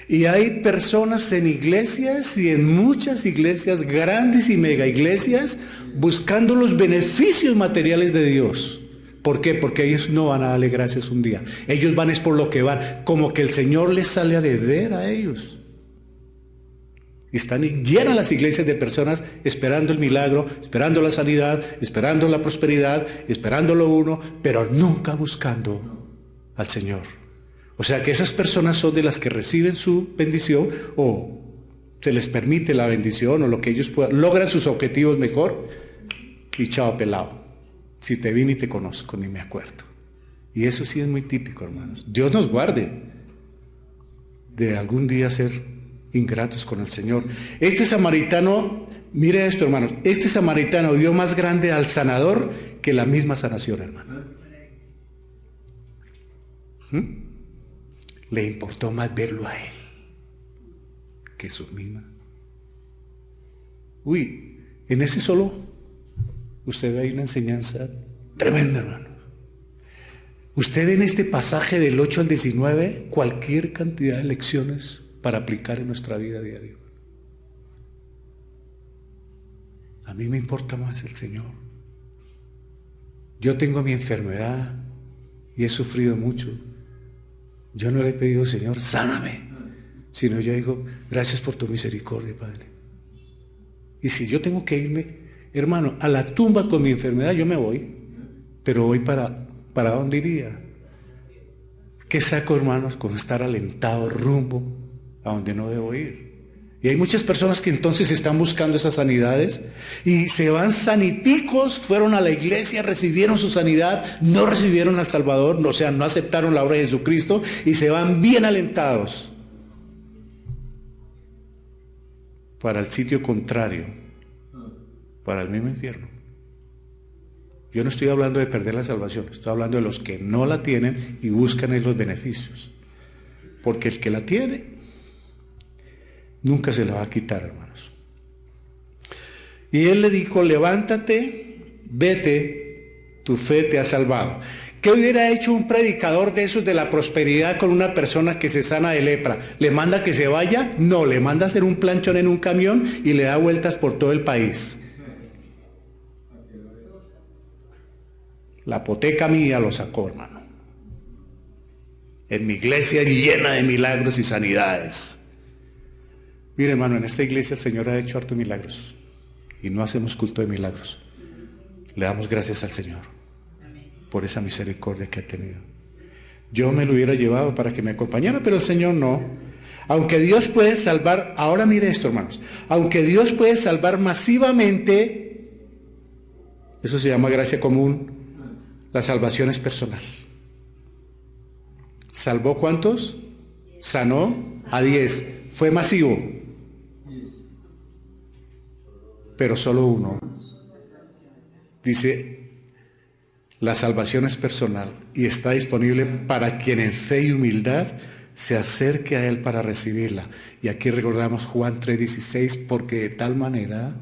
Y hay personas en iglesias y en muchas iglesias, grandes y mega iglesias, buscando los beneficios materiales de Dios. ¿Por qué? Porque ellos no van a darle gracias un día. Ellos van es por lo que van, como que el Señor les sale a deber a ellos. Y están llenas las iglesias de personas esperando el milagro, esperando la sanidad, esperando la prosperidad, esperando lo uno, pero nunca buscando al Señor. O sea que esas personas son de las que reciben su bendición o se les permite la bendición o lo que ellos puedan, logran sus objetivos mejor y chao pelado. Si te vi ni te conozco ni me acuerdo. Y eso sí es muy típico, hermanos. Dios nos guarde de algún día ser ingratos con el Señor. Este samaritano, mire esto, hermanos, este samaritano vio más grande al sanador que la misma sanación, hermano. Le importó más verlo a él que su misma. Uy, en ese solo usted ve ahí una enseñanza tremenda, hermano. Usted ve en este pasaje del 8 al 19 cualquier cantidad de lecciones para aplicar en nuestra vida diaria. A mí me importa más el Señor. Yo tengo mi enfermedad y he sufrido mucho. Yo no le he pedido, Señor, sáname, sino yo digo, gracias por tu misericordia, Padre. Y si yo tengo que irme, hermano, a la tumba con mi enfermedad, yo me voy, pero voy ¿para dónde iría? ¿Qué saco, hermanos, con estar alentado rumbo a donde no debo ir? Y hay muchas personas que entonces están buscando esas sanidades y se van saniticos, fueron a la iglesia, recibieron su sanidad, no recibieron al Salvador, o sea, no aceptaron la obra de Jesucristo y se van bien alentados para el sitio contrario, para el mismo infierno. Yo no estoy hablando de perder la salvación, estoy hablando de los que no la tienen y buscan los beneficios. Porque el que la tiene, nunca se la va a quitar, hermanos. Y él le dijo, levántate, vete, tu fe te ha salvado. ¿Qué hubiera hecho un predicador de esos de la prosperidad con una persona que se sana de lepra? ¿Le manda que se vaya? No, le manda a hacer un planchón en un camión y le da vueltas por todo el país. La apoteca mía lo sacó, hermano. En mi iglesia llena de milagros y sanidades. Mire, hermano, en esta iglesia el Señor ha hecho hartos milagros. Y no hacemos culto de milagros. Le damos gracias al Señor por esa misericordia que ha tenido. Yo me lo hubiera llevado para que me acompañara, pero el Señor no. Aunque Dios puede salvar, ahora mire esto, hermanos. Aunque Dios puede salvar masivamente, eso se llama gracia común. La salvación es personal. ¿Salvó cuántos? Sanó a 10. Fue masivo. Pero solo uno. Dice, la salvación es personal y está disponible para quien en fe y humildad se acerque a Él para recibirla. Y aquí recordamos Juan 3:16, porque de tal manera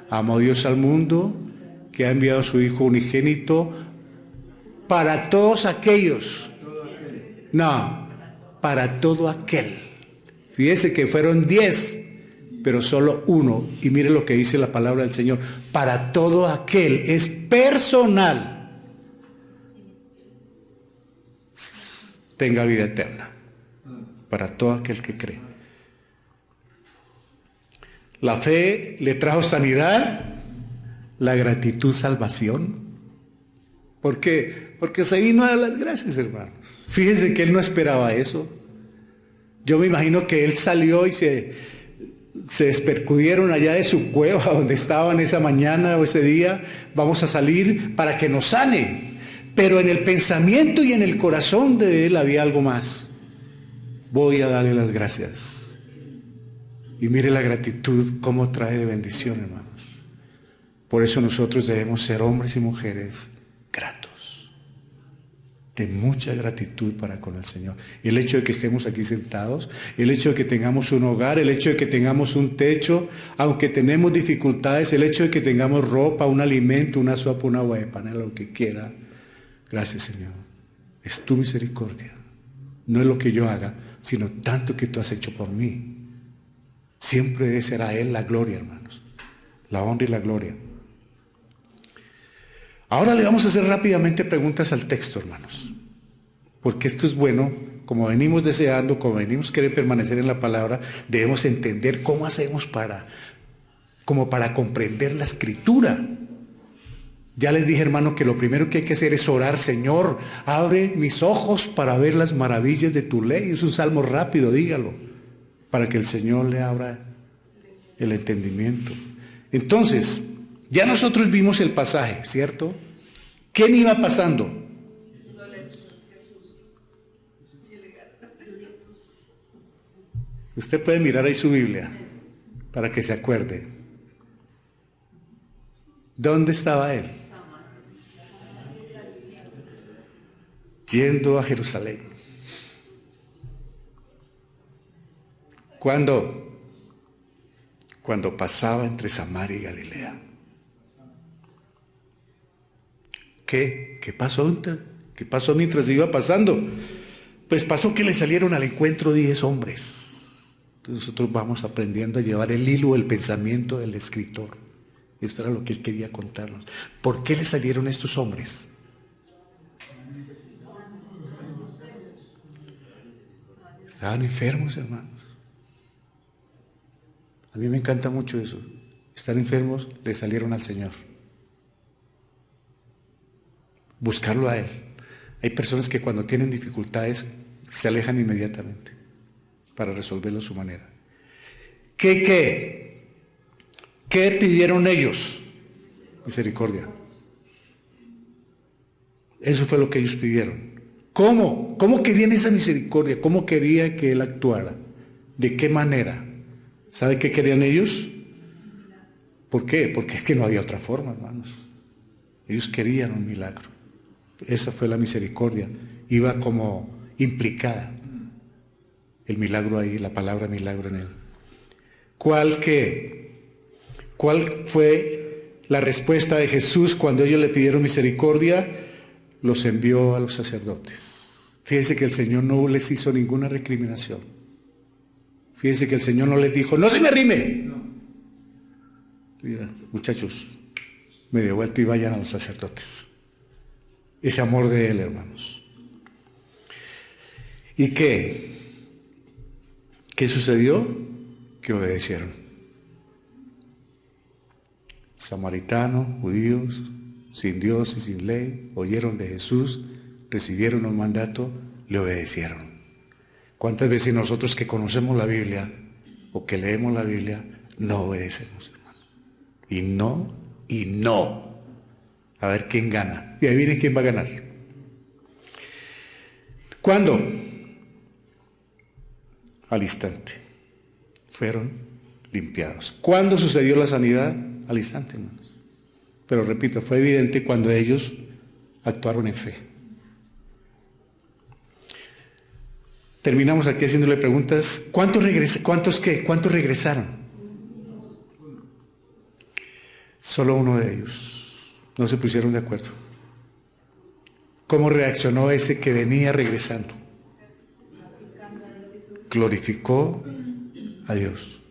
amó Dios al mundo que ha enviado a su Hijo unigénito para todos aquellos, para todo aquel. Fíjese que fueron 10, pero solo uno. Y mire lo que dice la palabra del Señor. Para todo aquel, es personal, tenga vida eterna. Para todo aquel que cree. La fe le trajo sanidad, la gratitud salvación. ¿Por qué? Porque se vino a dar las gracias, hermanos. Fíjense que él no esperaba eso. Yo me imagino que él salió y se despercudieron allá de su cueva donde estaban esa mañana o ese día. Vamos a salir para que nos sane. Pero en el pensamiento y en el corazón de él había algo más. Voy a darle las gracias. Y mire la gratitud cómo trae de bendición, hermanos. Por eso nosotros debemos ser hombres y mujeres gratos, de mucha gratitud para con el Señor. El hecho de que estemos aquí sentados, el hecho de que tengamos un hogar, el hecho de que tengamos un techo, aunque tenemos dificultades, el hecho de que tengamos ropa, un alimento, una sopa, una agua de panela, lo que quiera. Gracias, Señor. Es tu misericordia. No es lo que yo haga, sino tanto que tú has hecho por mí. Siempre será Él la gloria, hermanos. La honra y la gloria. Ahora le vamos a hacer rápidamente preguntas al texto, hermanos. Porque esto es bueno, como venimos deseando, como venimos querer permanecer en la palabra, debemos entender cómo hacemos para comprender la escritura. Ya les dije, hermano, que lo primero que hay que hacer es orar. Señor, abre mis ojos para ver las maravillas de tu ley. Es un salmo rápido, dígalo, para que el Señor le abra el entendimiento. Entonces, ya nosotros vimos el pasaje, ¿cierto? ¿Quién iba pasando? Usted puede mirar ahí su Biblia para que se acuerde. ¿Dónde estaba él? Yendo a Jerusalén. ¿Cuándo? Cuando pasaba entre Samaria y Galilea. ¿Qué pasó? ¿Qué pasó mientras iba pasando? Pues pasó que le salieron al encuentro 10 hombres. Entonces nosotros vamos aprendiendo a llevar el hilo del pensamiento del escritor. Esto era lo que él quería contarnos. ¿Por qué le salieron estos hombres? Estaban enfermos, hermanos. A mí me encanta mucho eso. Estar enfermos, le salieron al Señor. Buscarlo a Él. Hay personas que cuando tienen dificultades se alejan inmediatamente para resolverlo a su manera. ¿Qué pidieron ellos? Misericordia. Eso fue lo que ellos pidieron. ¿Cómo? ¿Cómo querían esa misericordia? ¿Cómo quería que Él actuara? ¿De qué manera? ¿Sabe qué querían ellos? ¿Por qué? Porque es que no había otra forma, hermanos. Ellos querían un milagro. Esa fue la misericordia. Iba como implicada el milagro ahí, la palabra milagro en él. ¿Cuál fue la respuesta de Jesús cuando ellos le pidieron misericordia? Los envió a los sacerdotes. Fíjense que el Señor no les hizo ninguna recriminación. Fíjense que el Señor no les dijo, no se me arrime. Mira, muchachos, me dio vuelta y vayan a los sacerdotes. Ese amor de Él, hermanos. ¿Y qué? ¿Qué sucedió? Que obedecieron. Samaritanos, judíos, sin Dios y sin ley, oyeron de Jesús, recibieron un mandato, le obedecieron. ¿Cuántas veces nosotros que conocemos la Biblia o que leemos la Biblia no obedecemos, hermano? Y no. A ver quién gana. Y adivinen quién va a ganar. ¿Cuándo? Al instante. Fueron limpiados. ¿Cuándo sucedió la sanidad? Al instante, hermanos. Pero repito, fue evidente cuando ellos actuaron en fe. Terminamos aquí haciéndole preguntas. ¿Cuántos regresaron? Solo uno de ellos. No se pusieron de acuerdo. ¿Cómo reaccionó ese que venía regresando? Glorificó a Dios.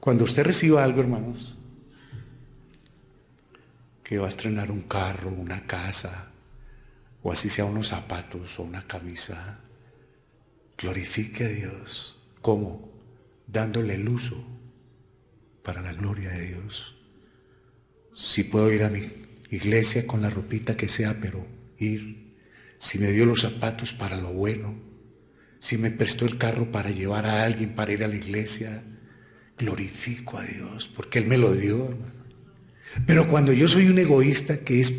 Cuando usted reciba algo, hermanos, que va a estrenar un carro, una casa, o así sea unos zapatos o una camisa, glorifique a Dios. ¿Cómo? Dándole el uso para la gloria de Dios. Si puedo ir a mi iglesia con la ropita que sea, pero ir. Si me dio los zapatos para lo bueno, si me prestó el carro para llevar a alguien para ir a la iglesia, glorifico a Dios, porque Él me lo dio, hermano. Pero cuando yo soy un egoísta que es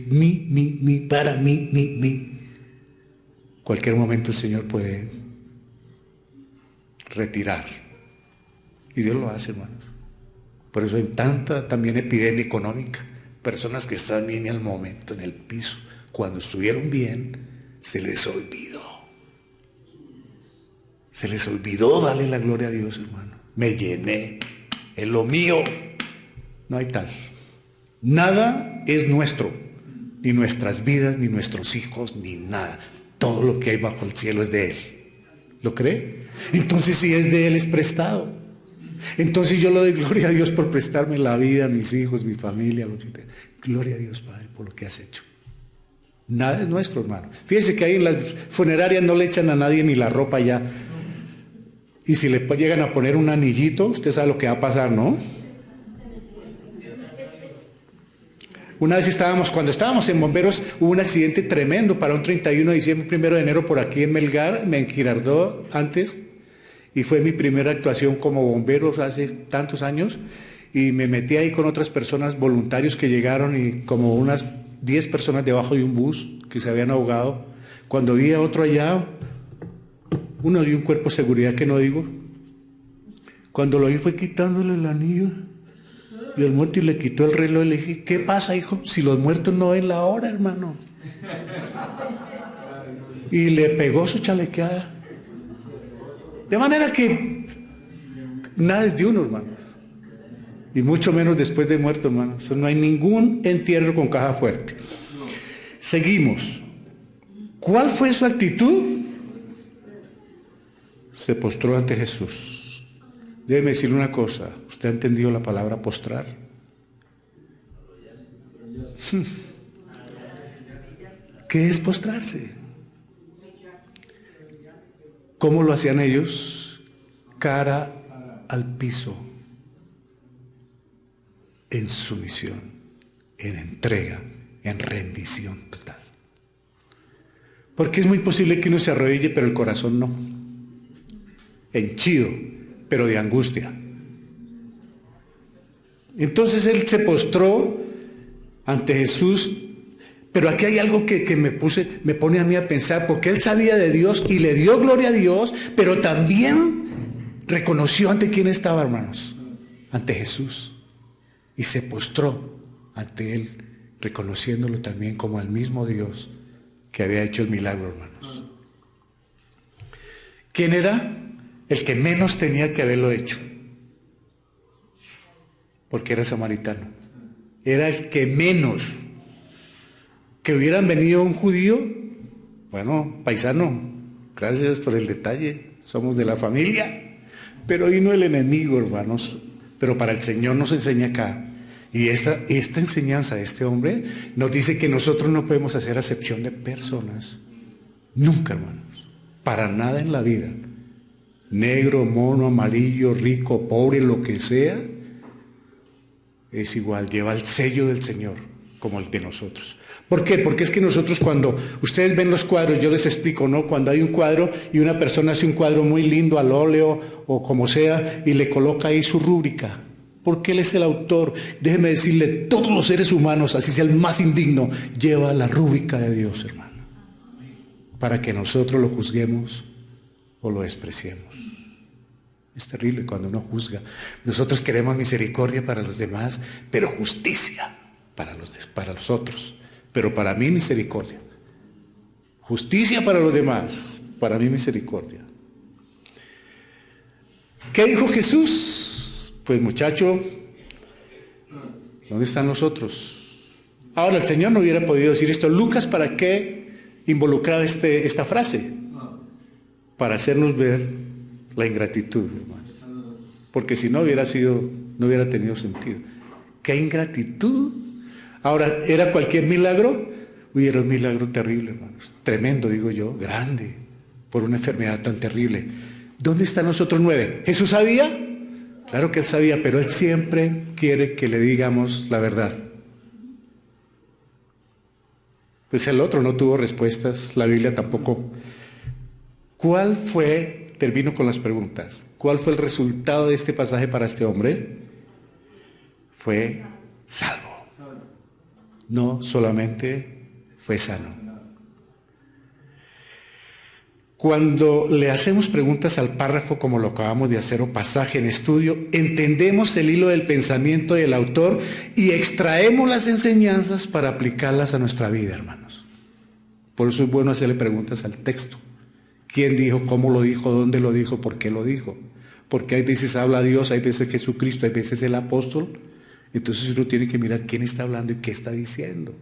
para mí, cualquier momento el Señor puede retirar. Y Dios lo hace, hermanos. Por eso hay tanta también epidemia económica. Personas que están bien al momento en el piso. Cuando estuvieron bien, se les olvidó. Se les olvidó darle la gloria a Dios, hermano. Me llené. Es lo mío. No hay tal. Nada es nuestro. Ni nuestras vidas, ni nuestros hijos, ni nada. Todo lo que hay bajo el cielo es de Él. ¿Lo cree? Entonces si es de Él es prestado. Entonces yo le doy gloria a Dios por prestarme la vida, mis hijos, mi familia, lo que te... Gloria a Dios, Padre, por lo que has hecho. Nada es nuestro, hermano. Fíjense que ahí en las funerarias no le echan a nadie ni la ropa ya. Y si le llegan a poner un anillito, usted sabe lo que va a pasar, ¿no? Una vez cuando estábamos en Bomberos, hubo un accidente tremendo para un 31 de diciembre, 1 de enero, por aquí en Melgar, en Girardot antes, y fue mi primera actuación como bomberos hace tantos años, y me metí ahí con otras personas, voluntarios que llegaron, y como unas 10 personas debajo de un bus que se habían ahogado. Cuando vi a otro allá, uno de un cuerpo de seguridad que no digo, cuando lo vi fue quitándole el anillo y el muerto y le quitó el reloj y le dije, ¿qué pasa, hijo? Si los muertos no ven la hora, hermano. Y le pegó su chalequeada. De manera que nada es de uno, hermano. Y mucho menos después de muerto, hermano. Eso no hay ningún entierro con caja fuerte. Seguimos. ¿Cuál fue su actitud? Se postró ante Jesús. Déjeme decirle una cosa, ¿usted ha entendido la palabra postrar? ¿Qué es postrarse? ¿Cómo lo hacían ellos? Cara al piso, en sumisión, en entrega, en rendición total. Porque es muy posible que uno se arrodille, pero el corazón no. Henchido, pero de angustia. Entonces él se postró ante Jesús, pero aquí hay algo que me pone a mí a pensar, porque él sabía de Dios y le dio gloria a Dios, pero también reconoció ante quién estaba, hermanos, ante Jesús, y se postró ante él, reconociéndolo también como el mismo Dios que había hecho el milagro, hermanos. ¿Quién era? El que menos tenía que haberlo hecho, porque era samaritano. Era el que menos. Que hubieran venido un judío, bueno, paisano, gracias por el detalle, somos de la familia, pero vino el enemigo, hermanos. Pero para el Señor nos enseña acá, y esta enseñanza de este hombre nos dice que nosotros no podemos hacer acepción de personas, nunca, hermanos, para nada en la vida. Negro, mono, amarillo, rico, pobre, lo que sea, es igual, lleva el sello del Señor como el de nosotros. ¿Por qué? Porque es que nosotros, cuando ustedes ven los cuadros, yo les explico, ¿no? Cuando hay un cuadro y una persona hace un cuadro muy lindo al óleo o como sea y le coloca ahí su rúbrica, porque él es el autor. Déjeme decirle, todos los seres humanos, así sea el más indigno, lleva la rúbrica de Dios, hermano, para que nosotros lo juzguemos o lo despreciemos. Es terrible cuando uno juzga. Nosotros queremos misericordia para los demás, pero justicia para los otros. Pero para mí misericordia. Justicia para los demás, para mí misericordia. ¿Qué dijo Jesús? Pues muchacho, ¿dónde están los otros? Ahora el Señor no hubiera podido decir esto. Lucas, ¿para qué involucraba esta frase? Para hacernos ver la ingratitud, hermanos. Porque si no no hubiera tenido sentido. ¿Qué ingratitud? Ahora, ¿era cualquier milagro? Uy, era un milagro terrible, hermanos. Tremendo, digo yo, grande, por una enfermedad tan terrible. ¿Dónde están los otros 9? ¿Jesús sabía? Claro que él sabía, pero él siempre quiere que le digamos la verdad. Pues el otro no tuvo respuestas, la Biblia tampoco. ¿Cuál fue, termino con las preguntas, cuál fue el resultado de este pasaje para este hombre? Fue salvo. No solamente fue sano. Cuando le hacemos preguntas al párrafo como lo acabamos de hacer o pasaje en estudio, entendemos el hilo del pensamiento del autor y extraemos las enseñanzas para aplicarlas a nuestra vida, hermanos. Por eso es bueno hacerle preguntas al texto. ¿Quién dijo? ¿Cómo lo dijo? ¿Dónde lo dijo? ¿Por qué lo dijo? Porque hay veces habla Dios, hay veces Jesucristo, hay veces el apóstol. Entonces uno tiene que mirar quién está hablando y qué está diciendo.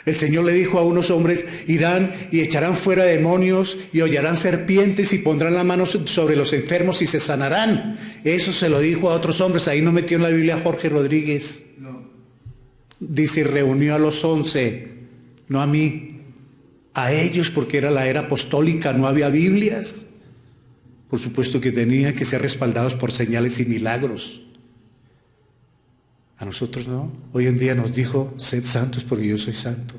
El Señor le dijo a unos hombres, irán y echarán fuera demonios y hollarán serpientes y pondrán la mano sobre los enfermos y se sanarán. Eso se lo dijo a otros hombres. Ahí no metió en la Biblia Jorge Rodríguez. No. Dice, reunió a los 11, no a mí, a ellos, porque era la era apostólica, no había Biblias. Por supuesto que tenían que ser respaldados por señales y milagros. A nosotros no. Hoy en día nos dijo, sed santos porque yo soy santo.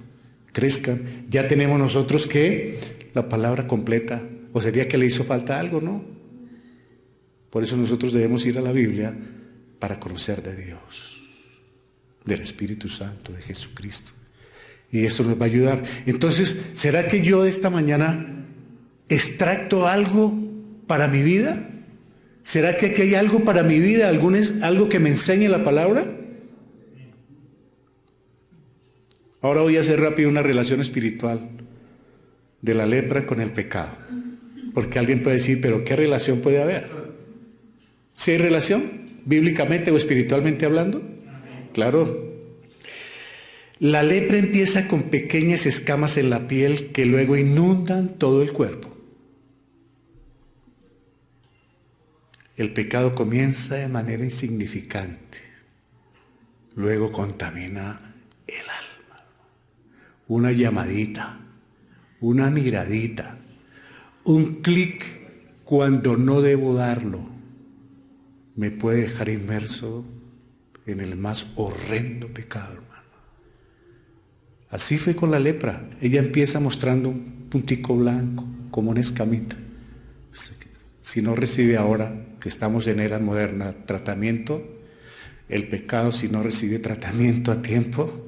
Crezcan. Ya tenemos nosotros que la palabra completa. ¿O sería que le hizo falta algo? No. Por eso nosotros debemos ir a la Biblia para conocer de Dios, del Espíritu Santo, de Jesucristo. Y eso nos va a ayudar. Entonces, ¿será que yo esta mañana extracto algo para mi vida? ¿Será que aquí hay algo para mi vida? ¿Algo que me enseñe la palabra? Ahora voy a hacer rápido una relación espiritual de la lepra con el pecado. Porque alguien puede decir, ¿pero qué relación puede haber? ¿Sí hay relación? ¿Bíblicamente o espiritualmente hablando? Claro. La lepra empieza con pequeñas escamas en la piel que luego inundan todo el cuerpo. El pecado comienza de manera insignificante, luego contamina el alma. Una llamadita, una miradita, un clic cuando no debo darlo, me puede dejar inmerso en el más horrendo pecado, hermano. Así fue con la lepra. Ella empieza mostrando un puntico blanco, como una escamita. Si no recibe ahora, que estamos en era moderna, tratamiento, el pecado, si no recibe tratamiento a tiempo,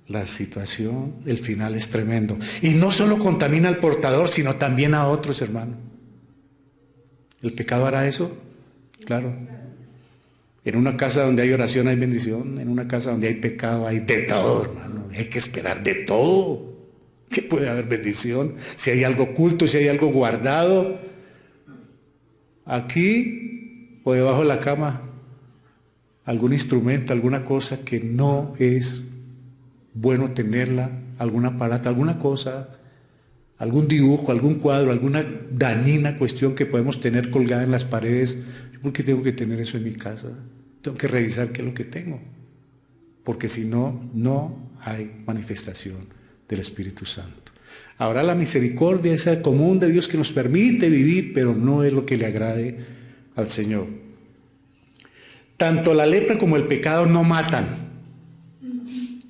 la situación, el final es tremendo. Y no solo contamina al portador, sino también a otros, hermano. ¿El pecado hará eso? Claro. En una casa donde hay oración hay bendición, en una casa donde hay pecado hay de todo, hermano. Hay que esperar de todo. ¿Qué puede haber bendición? Si hay algo oculto, si hay algo guardado, aquí o debajo de la cama, algún instrumento, alguna cosa que no es bueno tenerla, algún aparato, alguna cosa, algún dibujo, algún cuadro, alguna dañina cuestión que podemos tener colgada en las paredes. ¿Por qué tengo que tener eso en mi casa? Tengo que revisar qué es lo que tengo, porque si no, no hay manifestación del Espíritu Santo. Ahora la misericordia es el común de Dios que nos permite vivir, pero no es lo que le agrade al Señor. Tanto la lepra como el pecado no matan,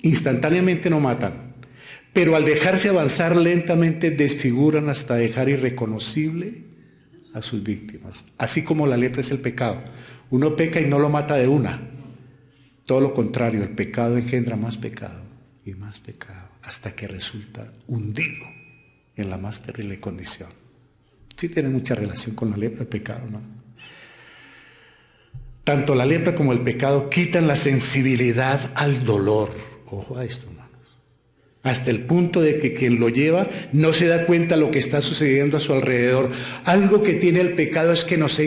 instantáneamente no matan, pero al dejarse avanzar lentamente desfiguran hasta dejar irreconocible a sus víctimas. Así como la lepra es el pecado. Uno peca y no lo mata de una. Todo lo contrario, el pecado engendra más pecado y más pecado, hasta que resulta hundido en la más terrible condición. Sí tiene mucha relación con la lepra, el pecado, ¿no? Tanto la lepra como el pecado quitan la sensibilidad al dolor. Ojo a esto, hermanos. Hasta el punto de que quien lo lleva no se da cuenta de lo que está sucediendo a su alrededor. Algo que tiene el pecado es que nos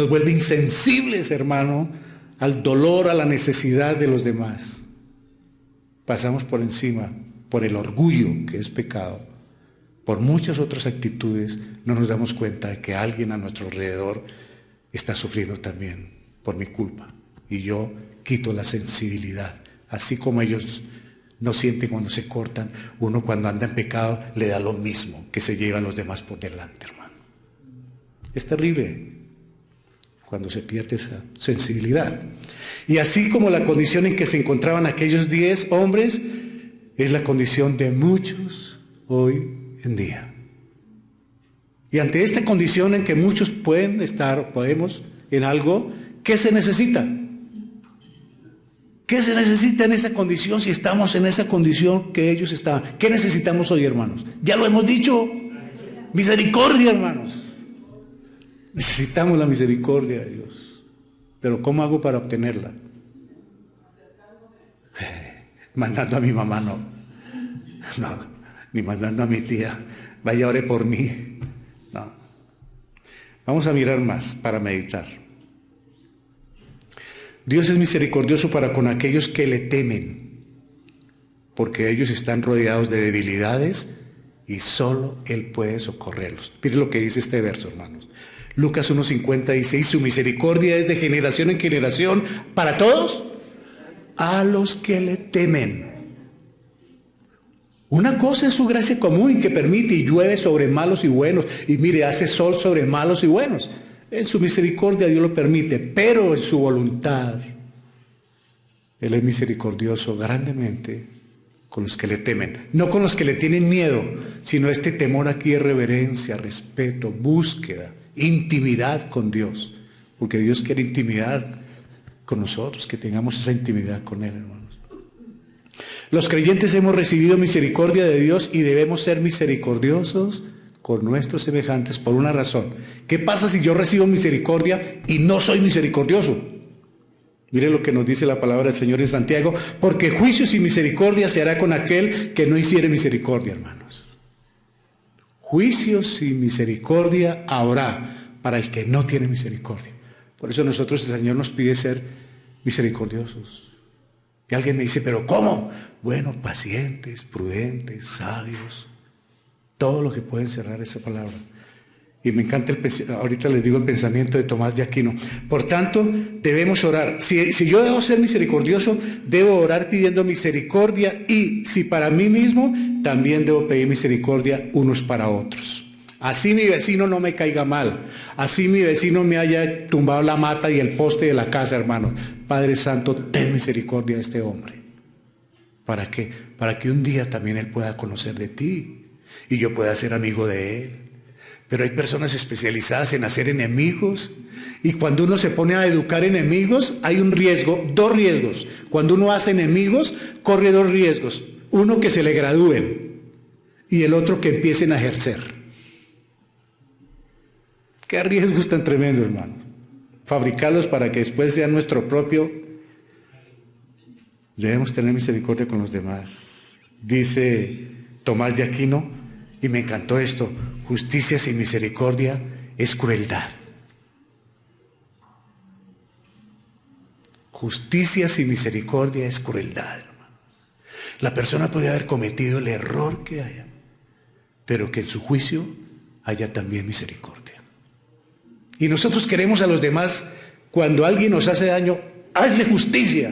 vuelve insensibles, hermano, al dolor, a la necesidad de los demás. Pasamos por encima, por el orgullo que es pecado, por muchas otras actitudes, no nos damos cuenta de que alguien a nuestro alrededor está sufriendo también por mi culpa. Y yo quito la sensibilidad, así como ellos no sienten cuando se cortan, uno cuando anda en pecado le da lo mismo, que se lleva a los demás por delante, hermano. Es terrible cuando se pierde esa sensibilidad. Y así como la condición en que se encontraban aquellos 10 hombres, es la condición de muchos hoy en día. Y ante esta condición en que muchos pueden estar, podemos, en algo, ¿qué se necesita? ¿Qué se necesita en esa condición si estamos en esa condición que ellos estaban? ¿Qué necesitamos hoy, hermanos? Ya lo hemos dicho. Misericordia, hermanos. Necesitamos la misericordia de Dios. Pero ¿cómo hago para obtenerla? Mandando a mi mamá, no, ni mandando a mi tía, vaya ore por mí. No. Vamos a mirar más para meditar. Dios es misericordioso para con aquellos que le temen, porque ellos están rodeados de debilidades y solo Él puede socorrerlos. Mire lo que dice este verso, hermanos. Lucas 1:50 dice, y su misericordia es de generación en generación para todos a los que le temen. Una cosa es su gracia común y que permite y llueve sobre malos y buenos, y mire, hace sol sobre malos y buenos. En su misericordia Dios lo permite, pero en su voluntad Él es misericordioso grandemente con los que le temen. No con los que le tienen miedo, sino este temor aquí es reverencia, respeto, búsqueda, intimidad con Dios. Porque Dios quiere intimidad con nosotros, que tengamos esa intimidad con Él, hermanos. Los creyentes hemos recibido misericordia de Dios y debemos ser misericordiosos con nuestros semejantes por una razón. ¿Qué pasa si yo recibo misericordia y no soy misericordioso? Mire lo que nos dice la palabra del Señor en Santiago, porque juicios y misericordia se hará con aquel que no hiciere misericordia, hermanos. Juicios y misericordia habrá para el que no tiene misericordia. Por eso nosotros, el Señor nos pide ser misericordiosos. Y alguien me dice, ¿pero cómo? Bueno, pacientes, prudentes, sabios, todo lo que puede encerrar esa palabra. Y me encanta, ahorita les digo el pensamiento de Tomás de Aquino. Por tanto, debemos orar. Si yo debo ser misericordioso, debo orar pidiendo misericordia, y si para mí mismo, también debo pedir misericordia unos para otros. Así mi vecino no me caiga mal, así mi vecino me haya tumbado la mata y el poste de la casa, hermano. Padre Santo, ten misericordia de este hombre. ¿Para qué? Para que un día también él pueda conocer de ti y yo pueda ser amigo de él. Pero hay personas especializadas en hacer enemigos, y cuando uno se pone a educar enemigos, hay un riesgo, dos riesgos. Cuando uno hace enemigos, corre dos riesgos. Uno, que se le gradúen, y el otro, que empiecen a ejercer. Qué riesgos tan tremendo, hermano. Fabricarlos para que después sean nuestro propio. Debemos tener misericordia con los demás. Dice Tomás de Aquino, y me encantó esto: justicia sin misericordia es crueldad. Justicia sin misericordia es crueldad, hermano. La persona puede haber cometido el error que haya, pero que en su juicio haya también misericordia. Y nosotros queremos a los demás, cuando alguien nos hace daño, hazle justicia.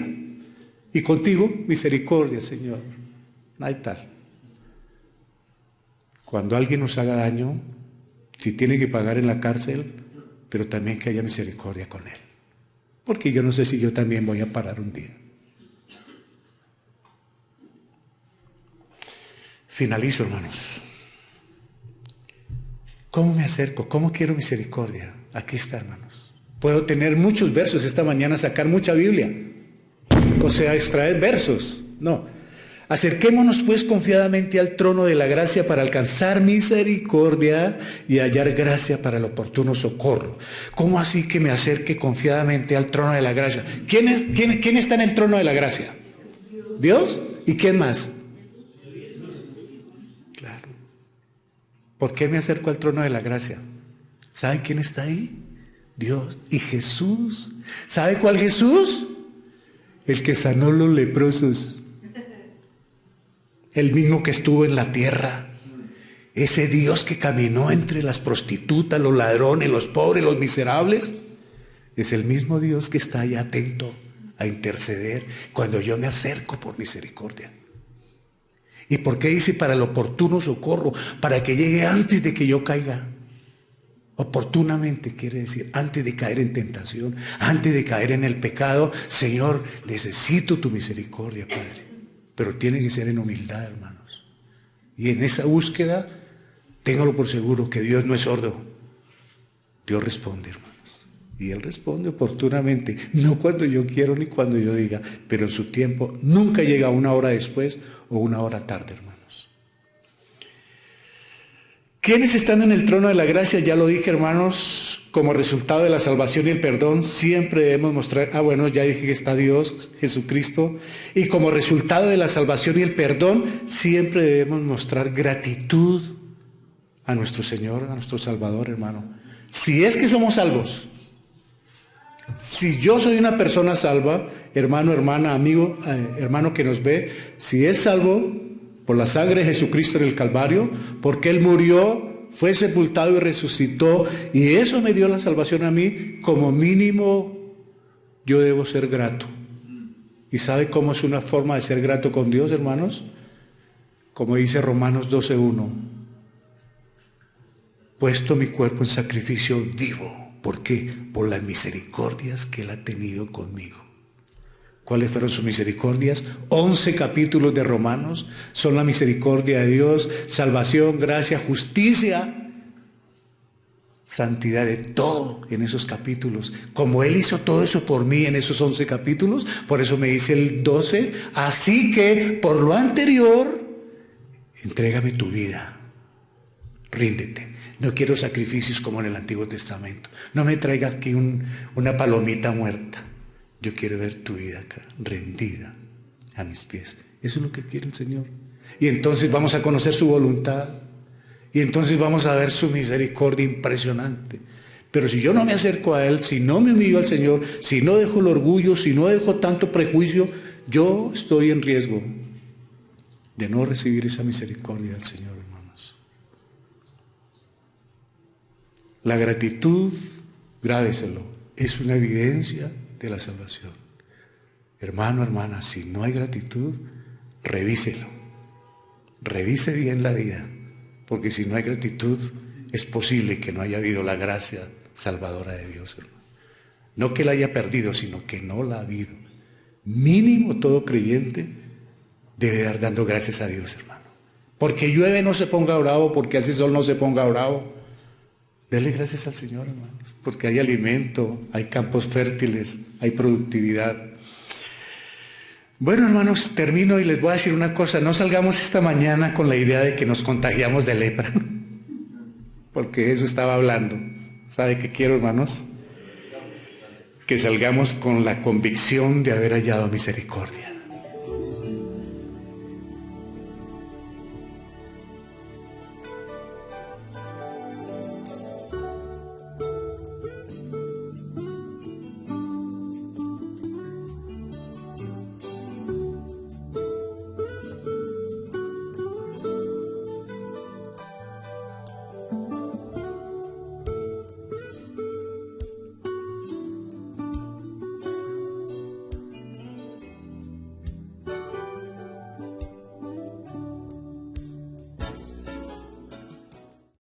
Y contigo, misericordia, Señor. No hay tal. Cuando alguien nos haga daño, si tiene que pagar en la cárcel, pero también que haya misericordia con él. Porque yo no sé si yo también voy a parar un día. Finalizo, hermanos. ¿Cómo me acerco? ¿Cómo quiero misericordia? Aquí está, hermanos. Puedo tener muchos versos esta mañana, sacar mucha Biblia. O sea, extraer versos. No. Acerquémonos pues confiadamente al trono de la gracia para alcanzar misericordia y hallar gracia para el oportuno socorro. ¿Cómo así que me acerque confiadamente al trono de la gracia? ¿Quién está en el trono de la gracia? ¿Dios? ¿Y quién más? Claro. ¿Por qué me acerco al trono de la gracia? ¿Sabe quién está ahí? Dios. ¿Y Jesús? ¿Sabe cuál Jesús? El que sanó los leprosos. El mismo que estuvo en la tierra. Ese Dios que caminó entre las prostitutas, los ladrones, los pobres, los miserables. Es el mismo Dios que está ahí atento a interceder cuando yo me acerco por misericordia. ¿Y por qué dice para el oportuno socorro? Para que llegue antes de que yo caiga. Oportunamente quiere decir antes de caer en tentación, antes de caer en el pecado. Señor, necesito tu misericordia, Padre. Pero tiene que ser en humildad, hermanos. Y en esa búsqueda, téngalo por seguro que Dios no es sordo. Dios responde, hermanos. Y Él responde oportunamente, no cuando yo quiero ni cuando yo diga, pero en su tiempo. Nunca llega una hora después o una hora tarde, hermanos. ¿Quiénes están en el trono de la gracia? Ya lo dije, hermanos, como resultado de la salvación y el perdón, siempre debemos mostrar, ya dije que está Dios, Jesucristo, y como resultado de la salvación y el perdón, siempre debemos mostrar gratitud a nuestro Señor, a nuestro Salvador, hermano. Si es que somos salvos, si yo soy una persona salva, hermano, hermana, amigo, hermano que nos ve, si es salvo por la sangre de Jesucristo en el Calvario, porque Él murió, fue sepultado y resucitó, y eso me dio la salvación a mí, como mínimo yo debo ser grato. ¿Y sabe cómo es una forma de ser grato con Dios, hermanos? Como dice Romanos 12:1, puesto mi cuerpo en sacrificio vivo. ¿Por qué? Por las misericordias que Él ha tenido conmigo. ¿Cuáles fueron sus misericordias? 11 capítulos de Romanos son la misericordia de Dios, salvación, gracia, justicia, santidad, de todo en esos capítulos. Como Él hizo todo eso por mí en esos 11 capítulos, por eso me dice el 12, así que por lo anterior, entrégame tu vida, ríndete. No quiero sacrificios como en el Antiguo Testamento. No me traiga aquí una palomita muerta. Yo quiero ver tu vida acá, rendida a mis pies. Eso es lo que quiere el Señor. Y entonces vamos a conocer su voluntad. Y entonces vamos a ver su misericordia impresionante. Pero si yo no me acerco a Él, si no me humillo al Señor, si no dejo el orgullo, si no dejo tanto prejuicio, yo estoy en riesgo de no recibir esa misericordia del Señor, hermanos. La gratitud, grábeselo, es una evidencia de la salvación. Hermano, hermana, si no hay gratitud, revíselo. Revise bien la vida, porque si no hay gratitud, es posible que no haya habido la gracia salvadora de Dios, hermano. No que la haya perdido, sino que no la ha habido. Mínimo todo creyente debe dar dando gracias a Dios, hermano. Porque llueve no se ponga bravo, porque hace sol no se ponga bravo. Dele gracias al Señor, hermanos, porque hay alimento, hay campos fértiles, hay productividad. Bueno, hermanos, termino y les voy a decir una cosa. No salgamos esta mañana con la idea de que nos contagiamos de lepra, porque eso estaba hablando. ¿Sabe qué quiero, hermanos? Que salgamos con la convicción de haber hallado misericordia.